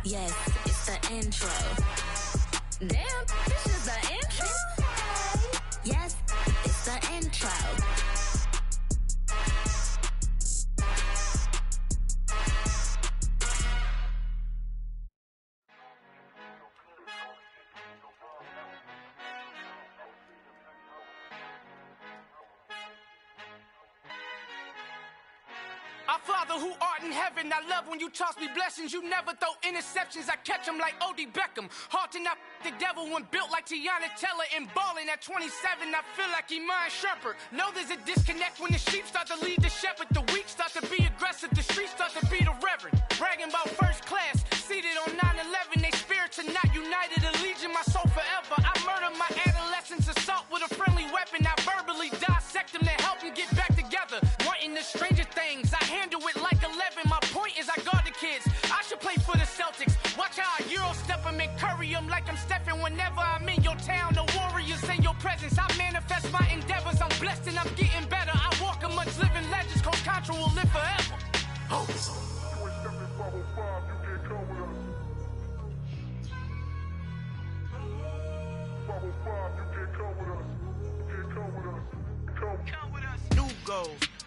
B: Yes, it's the intro. Damn, this is the intro? Yes, it's the intro.
F: Our Father who art in heaven, I love when you toss me blessings. You never throw interceptions, I catch them like O.D. Beckham. Hard to not the devil when built like Tiana Teller. And balling at 27, I feel like Iman Shumpert. Know there's a disconnect when the sheep start to lead the shepherd. The weak start to be aggressive, the streets start to be the reverend. Bragging about first class, seated on 9/11. They spirits are not united, a legion, my soul forever. I murder my adolescence, assault with a friendly weapon. I verbally dissect them to help them get back together. Wanting the stranger things, I handle it like 11. My point is I guard the kids. I should play for the Celtics. Watch how I Euro step them and curry them like I'm Stephen. Whenever I'm in your town, the Warriors in your presence. I manifest my endeavors. I'm blessed and I'm getting better. I walk amongst living legends. Coach Contra will live forever. Oh.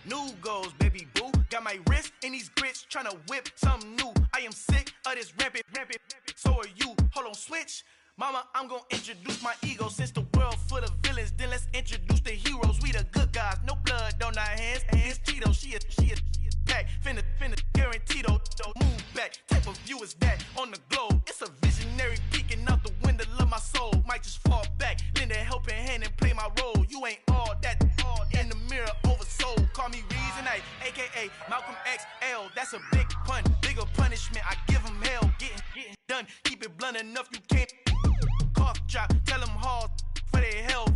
H: New goals, baby boo. Got my wrist in these grits, tryna whip something new. I am sick of this rampant. So are you. Hold on, switch. Mama, I'm gonna introduce my ego. Since the world full of villains, then let's introduce the heroes. We the good guys, no blood on our hands. Hands Cheeto, she a pack. Finna, guaranteed, move back. Type of view is that on the globe? It's a visionary peeking out the window of my soul. Might just fall back, lend a helping hand and play my role. You ain't all that in the mirror oversold. Call me Reason A, aka Malcolm XL. That's a big pun, bigger punishment. I give him hell, getting done. Keep it blunt enough, you can't cough drop. Tell them hard for their health.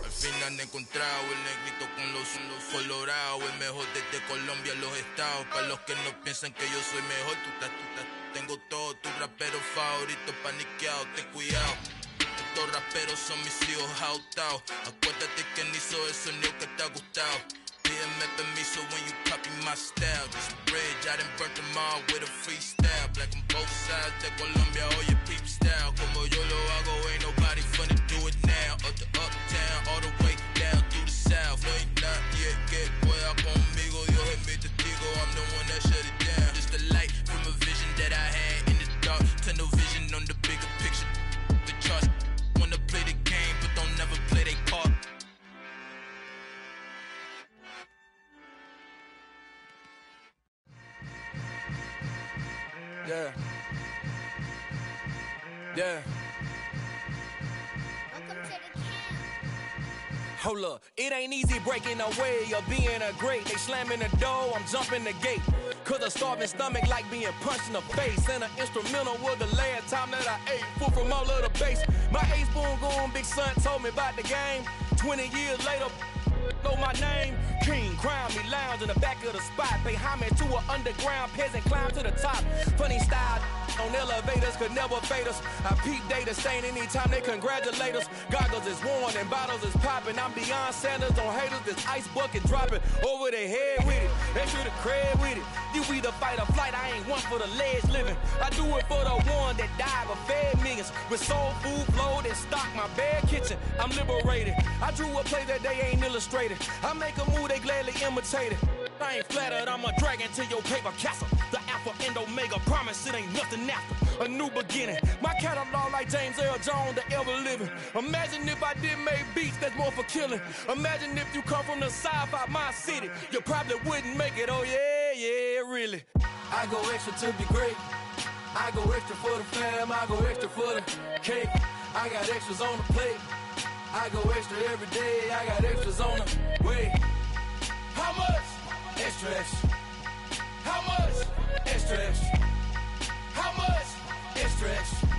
J: Al fin han encontrado el negrito con los colorados, el mejor desde Colombia a los estados. Para los que no piensan que yo soy mejor, tengo todo, tus raperos favoritos paniqueados, ten cuidado. Estos raperos son mis hijos adoptados. Acuérdate que ni hizo el sonido que te ha gustado. Pídeme permiso when you copy my style. This bridge, I done burnt them all with a freestyle. Black on both sides de Colombia, oye peep style. Como yo lo hago, ain't nobody finna do it now. Up to uptown, all the way down through the south. No ain't not yet, que pueda conmigo. Dios es mi testigo, I'm the one that shut it down. Just a light from a vision that I had in the dark. Tunnel vision on the bigger picture. The charts wanna play the game, but don't never play their part.
U: Yeah. Yeah. Hold up, it ain't easy breaking away or being a great. They slamming the door, I'm jumping the gate. Cause a starving stomach like being punched in the face. And an instrumental was the last time that I ate. Full from all of the bass. My ace boom goon, big son told me about the game. 20 years later, know my name. King, crown me, lounge in the back of the spot. Pay homage to an underground peasant, climb to the top. Funny style on elevators could never fade us. I peep data stain anytime they congratulate us. Goggles is worn and bottles is popping. I'm beyond Sanders on haters, this ice bucket dropping over their head with it. They should have cred with it. You either fight or flight, I ain't one for the ledge living. I do it for the one that died but fed millions. With soul food flowed and stocked my bare kitchen. I'm liberated. I drew a play that they ain't illustrated. I make a move, they gladly imitate it. I ain't flattered, I'm a dragon to your paper castle. The Alpha and Omega promise it ain't nothing after. A new beginning. My catalog like James Earl Jones, the ever living. Imagine if I did make beats that's more for killing. Imagine if you come from the sci-fi my city. You probably wouldn't make it, oh yeah, really. I go extra to be great. I go extra for the fam, I go extra for the cake. I got extras on the plate. I go extra every day, I got extras on the way. How much?
Q: Extra, extra. How much? Extra, extra. How much? Extra, extra.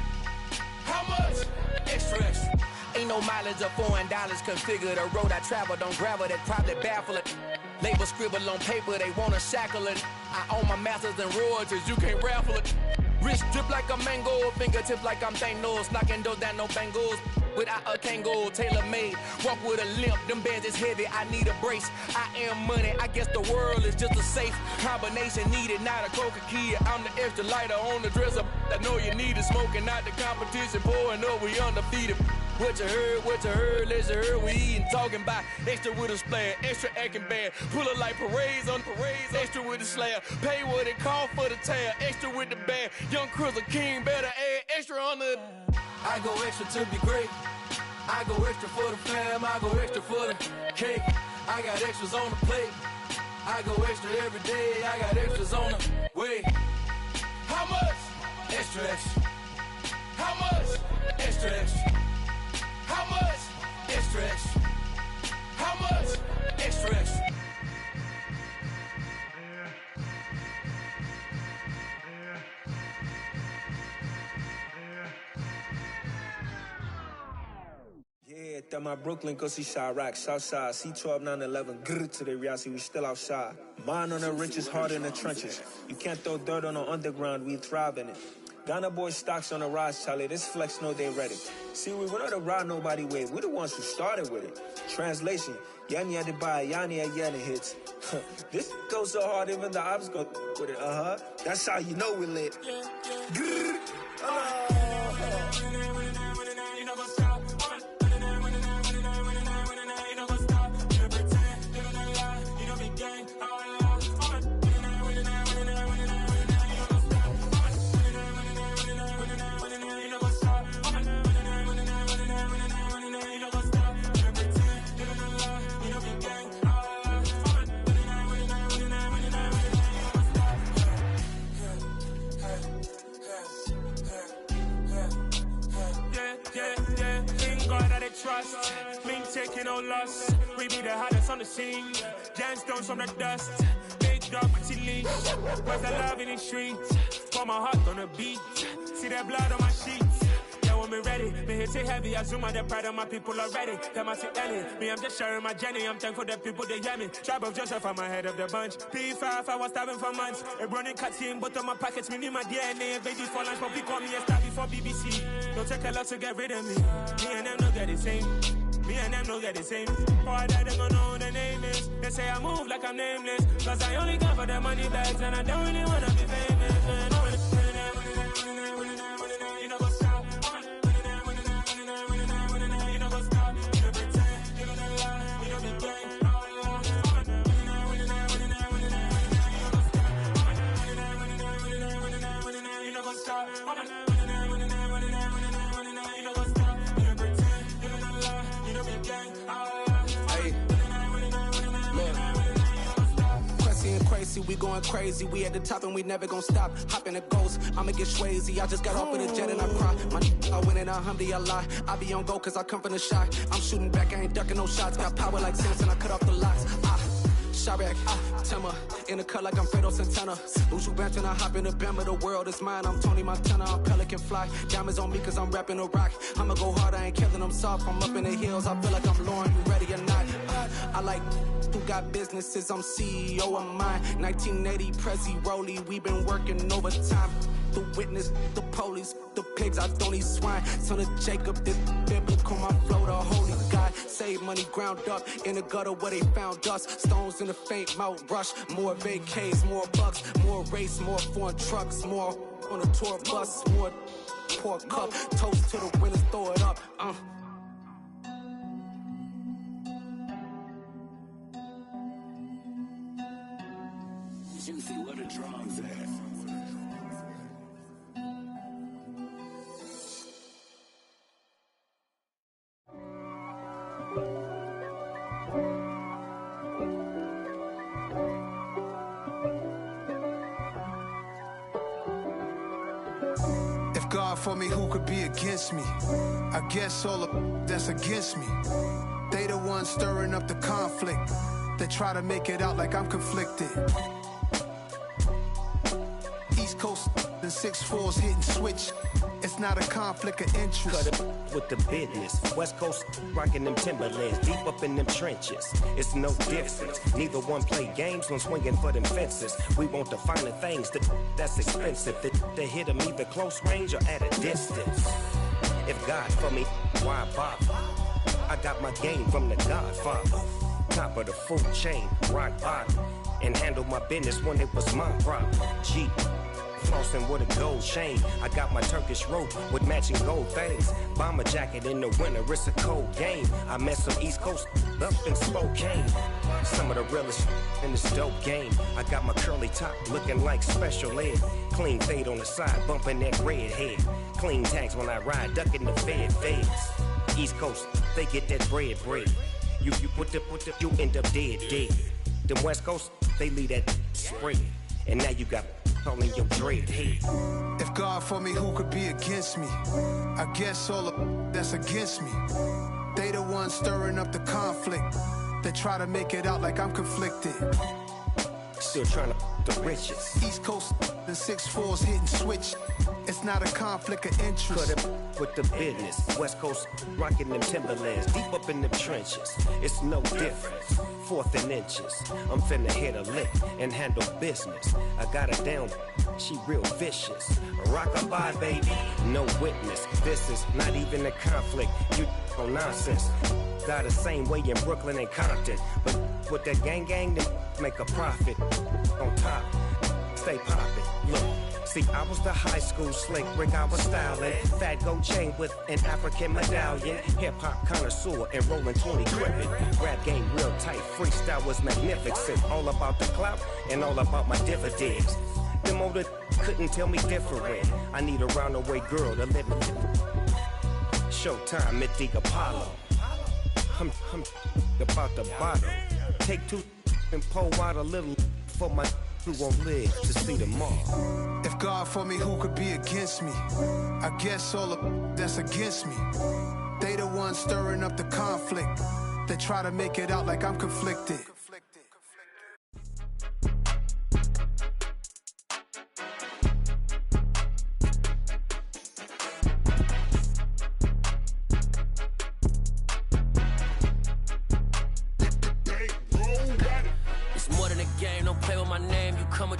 Q: How much? Extra, extra. Ain't no mileage of $4 configure the road I travel. Don't gravel, that probably baffle it. Label scribble on paper, they wanna shackle it. I own my masters and royalties, you can't raffle it. Wrist drip like a mango, fingertips like I'm Thanos. Knocking those down, no bangles. Without a Kango, tailor-made. Walk with a limp, them bands is heavy, I need a brace. I am money, I guess the world is just a safe combination needed, not a coca key. I'm the extra lighter on the dresser. I know you need it, smoking out the competition, pouring up, we undefeated. What you heard, let's heard, we eatin', talking about extra with a splash, extra acting bad. Pull it like parades on parades, extra with the slab. Pay what it cost for the tab, extra with the bag. Young Crizzle King, better add extra on the. I go extra to be great. I go extra for the fam, I go extra for the cake. I got extras on the plate. I go extra every day, I got extras on the way. How much? Extra, extra. How much? Extra, extra. How much? Extra, extra. How much? Extra, extra.
I: Yeah, that my Brooklyn, go see Chirac, Southside, C12, 911, grrr to the reality, we still outside. Mine on the riches, hard in the trenches. You can't throw dirt on the underground, we thrive in it. Ghana boy stocks on the rise, Charlie, this flex know they ready. See, we not to ride nobody with, we the ones who started with it. Translation, Yani had to buy, Yani had Yanni hits. This goes so hard, even the ops go with it, That's how you know we lit. Grrr.
K: Trust, clean taking no loss. We be the hottest on the scene. Gemstones from the dust. Big dog, pretty leash. Where's the love in the streets? Pour my heart on the beat. See that blood on my sheets. Yeah, when me ready, me hit it heavy. I zoom out the pride of my people already. Them I see Ellie. Me, I'm just sharing my journey. I'm thankful that people they hear me. Tribe of Joseph, I'm ahead of the bunch. P5, I was starving for months. A running cut in, but on my pockets, me need my DNA. Babies for lunch, but call me a star before BBC. Don't take a lot to get rid of me. Me and them no get the same. Me and them no get the same. Boy, that they gon' know the name is. They say I move like I'm nameless. Cause I only got for the money bags and I don't really wanna be famous. Man. You know what's up? You know what's up? You know pretend. You know the lie. You know the game. You know what's up?
I: Crazy, we going crazy, we at the top and we never gon' stop. Hop in the ghost, I'ma get swayzy. I just got off with a jet and I cry. I win it, alhamdulillah. I be on go cause I come from the shot. I'm shooting back, I ain't ducking no shots. Got power like Samson, I cut off the locks. Chirac, Tema, in the cut like I'm Fredo Santana. Buju Banton, I hop in the Bama, the world is mine. I'm Tony Montana, I'm Pelican Fly. Diamonds on me cause I'm rapping a rock. I'ma go hard, I ain't killing them soft. I'm up in the hills, I feel like I'm Lauren, you ready or not? I like who got businesses, I'm CEO of mine. 1980 Prezi Rolly, we been working overtime. The witness, the police, the pigs, I don't eat swine. Son of Jacob, this biblical, my flow, the holy God. Save money ground up in the gutter where they found us. Stones in the faint mouth rush. More vacays, more bucks, more race, more foreign trucks, more on a tour bus, more pork cup. Toast to the winners, throw it up.
L: Juicy, what a drums at.
V: God for me, who could be against me? I guess all of that's against me. They the ones stirring up the conflict. They try to make it out like I'm conflicted. East Coast and 6'4's hitting switch. It's not a conflict of interest.
L: Cut it with the business. West Coast rocking them Timberlands, deep up in them trenches. It's no difference. Neither one play games when swinging for them fences. We want the finer things that's expensive. That hit them either close range or at a distance. If God for me, why bother? I got my game from the Godfather. Top of the food chain, rock bottom. And handle my business when it was my problem. G. Flossing with a gold chain. I got my Turkish rope with matching gold things. Bomber jacket in the winter, it's a cold game. I met some East Coast up in Spokane. Some of the realest in this dope game. I got my curly top looking like special ed. Clean fade on the side, bumping that red head. Clean tags when I ride, ducking the feds. East Coast, they get that bread. You end up dead. Them West Coast, they leave that spread. And now you got calling your dread head.
V: If God for me, who could be against me? I guess all of that's against me. They the ones stirring up the conflict. They try to make it out like I'm conflicted.
L: Still trying to the riches.
V: East Coast and 6'4's hitting switch. It's not a conflict of interest.
L: Cut it with the business. West Coast rocking them Timberlands, deep up in them trenches. It's no difference. 4th and inches. I'm finna hit a lick and handle business. I got her down, she real vicious. Rock-a-bye, baby, no witness. This is not even a conflict. You on nonsense. Got the same way in Brooklyn and Compton. But with that gang, they make a profit. On top, stay poppin'. Look. See, I was the high school slick Rick, I was styling. Fat gold chain with an African medallion. Hip-hop connoisseur and rolling 20 crippin'. Rap game real tight, freestyle was magnificent. All about the clout and all about my dividends. Them older couldn't tell me different. I need a roundaway girl to live with. Showtime, Mythic Apollo. I'm about the bottle. Take 2 and pour out a little for my who won't live to see tomorrow.
V: If God for me, who could be against me? I guess all of that's against me. They the ones stirring up the conflict. They try to make it out like I'm conflicted.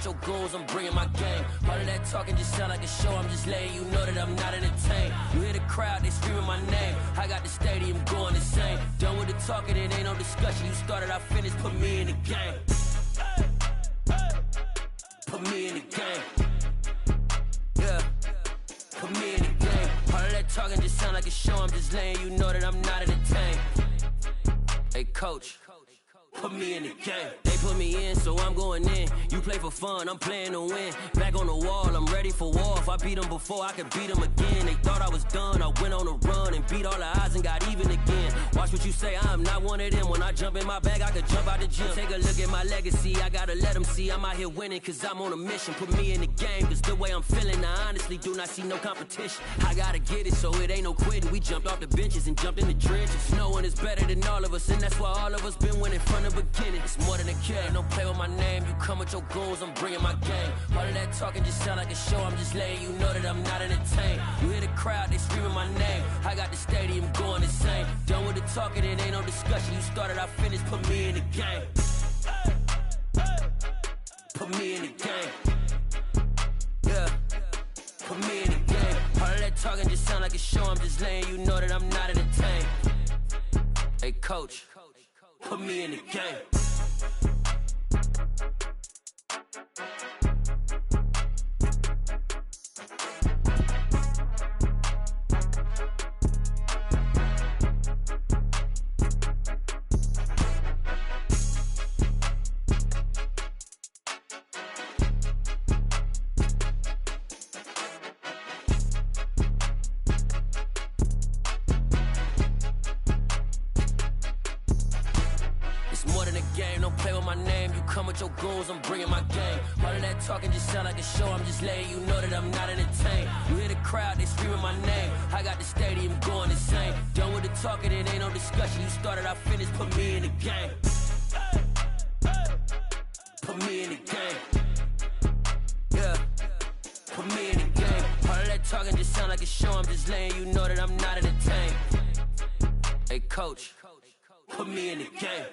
R: Your goals, I'm bringing my game. All of that talking just sound like a show. I'm just letting you know that I'm not entertained. You hear the crowd, they screaming my name. I got the stadium going insane. Done with the talking, it ain't no discussion. You started, I finished, put me in the game. Put me in the game. Yeah, put me in the game. All of that talking just sound like a show. I'm just letting you know that I'm not entertained. Hey, coach. Put me in the game. They put me in, so I'm going in. You play for fun, I'm playing to win. Back on the wall, I'm ready for war. If I beat them before, I could beat them again. They thought I was done, I went on a run and beat all the odds and got even again. Watch what you say, I'm not one of them. When I jump in my bag, I could jump out the gym. Take a look at my legacy, I gotta let them see I'm out here winning, cause I'm on a mission. Put me in the game, cause the way I'm feeling, I honestly do not see no competition. I gotta get it, so it ain't no quitting. We jumped off the benches and jumped in the trenches. No one is better than all of us, and that's why all of us been winning from the beginning. It's more than a kill, don't play with my name. You come with your goals, I'm bringing my game. All of that talking just sound like a show. I'm just letting you know that I'm not entertained. You hear the crowd, they screaming my name. I got the stadium going insane. Done with the talking, it ain't no discussion. You started, I finished, put me in the game. Put me in the game. Yeah, put me in the game. All of that talking just sound like a show. I'm just letting you know that I'm not entertained. Hey, coach, put me in the game. Your goals, I'm bringing my game. All of that talking just sound like a show. I'm just letting you know that I'm not entertained. You hear the crowd, they screaming my name. I got the stadium going insane. Done with the talking, it ain't no discussion. You started, I finished, put me in the game. put me in the game. Yeah, put me in the game. All that talking just sound like a show. I'm just letting you know that I'm not entertained. Hey, coach, put me in the game.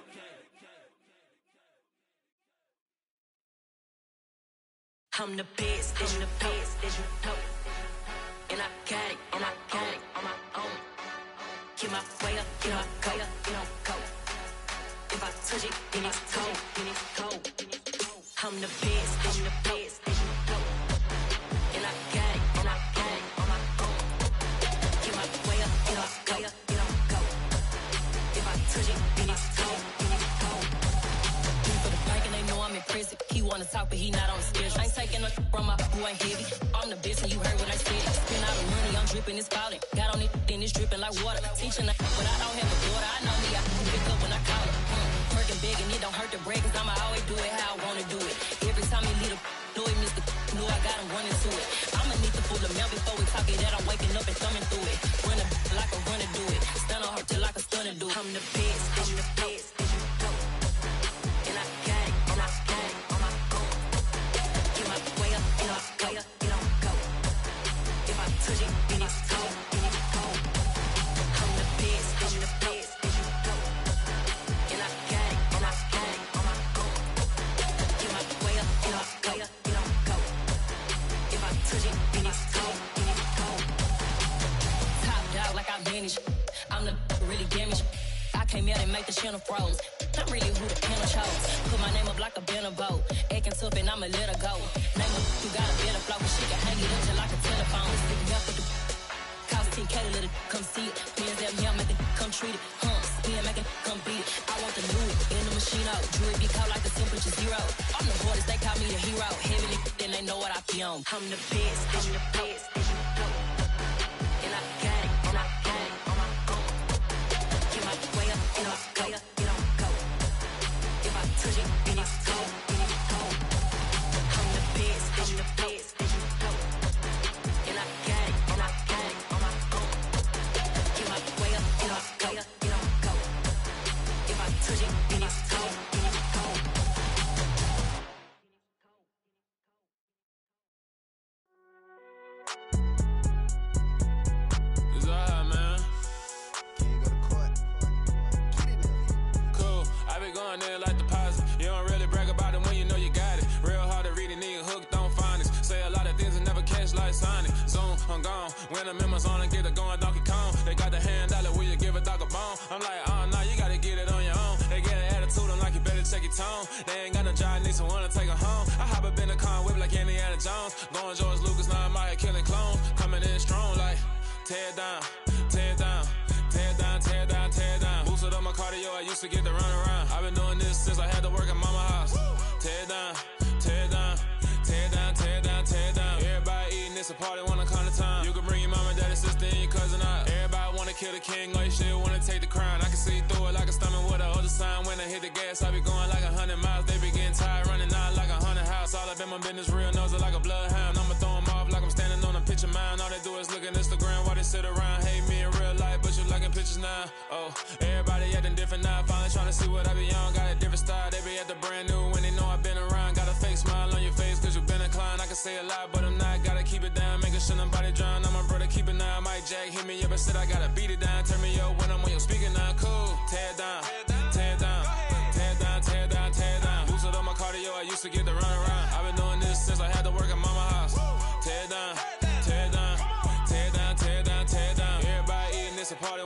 B: I'm the best, I'm the best, as you know. And I got it, and I got it on my own. Get my way up, get my go, get on go. If I touch it, then it's cold, then it's cold. I'm the best, I'm the best, as you know. And I got it, and I got it on my own. Get my way up, get my go, get on go. If I touch it, then it's cold, then it's cold. For the bank and they know I'm in prison. He wanna talk, but he not on the schedule. I ain't taking a from my who ain't heavy. I'm the best and you heard what I said. Spend all the money, I'm dripping, it's falling. Got on it, then it's dripping like water. Teaching but I don't have a daughter. I know me, I can pick up when I call it. Working big and it don't hurt to break, cause I'ma always do it how I wanna do it. Every time he lead a do it, Mr. Knew I got him running to it. I'ma need to pull the mail before we talk it that I'm waking up and thumbing through it. Run like a runner do it. Stun on her till like a stunner do it. I'm the best, I'm the best, as you know. And I got it, and I got it on my own. Get my way up, get my go, get on go. If I touch it, then it's cold, then it's cold. I'm the best, as you know. And I got it, and I got it on my own. Get my way up, get my go, get on go. If I touch it, then it's cold, then it's cold. Top dog like I manage. I'm the really damaged. I came out and make the channel froze. I'm really who the panel chose. Put my name up like a banner boat. Acting tough and I'ma let her go. Name her, you got a better flow, but she can hang it up just like a telephone. Stick me up with the cost 10K to let it come see it. Hands down here, make it come treat it. Spin, make it come beat it. I want the loot in the machine out. Jewelry be called like the temperature zero. I'm the hardest, they call me the hero. Heavily, then they know what I be on. I'm the best, I'm the best, as you know. And I got it, and I got it on my own. Get my way up, get my go, get on go. If I touch it, then it's cold, then it's cold. I'm the best, I'm the best, as you know. And I got it, and I got it on my own. Get my way up, get my go, get on go. If I touch it, then it's cold, then it's cold.
K: It's alright, man. Cool, I be going there like deposit. You don't really brag about it when you know you got it. Real hard to read a nigga hooked on finance. Say a lot of things and never catch like Sonic. Zoom, I'm gone. When I'm in my zone and get it going Donkey Kong. They got the hand dollar, will you give a dog a bone? I'm like, oh no, you gotta get it on your own. They get an attitude, I'm like, you better check your tone. They ain't got no job, need someone to take her home. I hop up in the car, whip like Indiana Jones. Going George Lucas, now I'm out here killing clones. Coming in strong like, tear down, tear down. Tear down, tear down, tear down. Boosted up my cardio, I used to get to run around. I've been doing this since I had to work at mama house. Tear down, tear down, tear down, tear down, tear down. Everybody eating, it's a party, wanna come to time. You can bring your mama, daddy, sister, and your cousin out. Everybody wanna kill the king, or you shit wanna take the crown. I can see through it like a stomach with a other sign. When I hit the gas, I be going like 100 miles. They be getting tired, running out like 100 house. All up in my business, real nose it like a bloodhound. I'ma throw them off like I'm standing on a picture mound. All they do is look at Instagram while they sit around. Hate me in real life, but you liking pictures now. Oh, everybody acting different now. Finally trying to see what I be on. Got a different style, they be at the brand new when they know I've been around. Got a fake smile on your face, cause you been inclined. I can say a lot, but I'm not. Gotta keep it down, making sure nobody drown. I'm my brother, keep it now. Mike Jack hit me up and said I gotta beat it down. Turn me up when I'm on your speaker now. Cool, tear down, tear down, tear down, tear down, tear down. Boosted up my cardio, I used to get to run around. I've been doing this since I had to work at mama house. Tear down, tear down, tear down, tear down, tear down. Everybody eating, it's a party.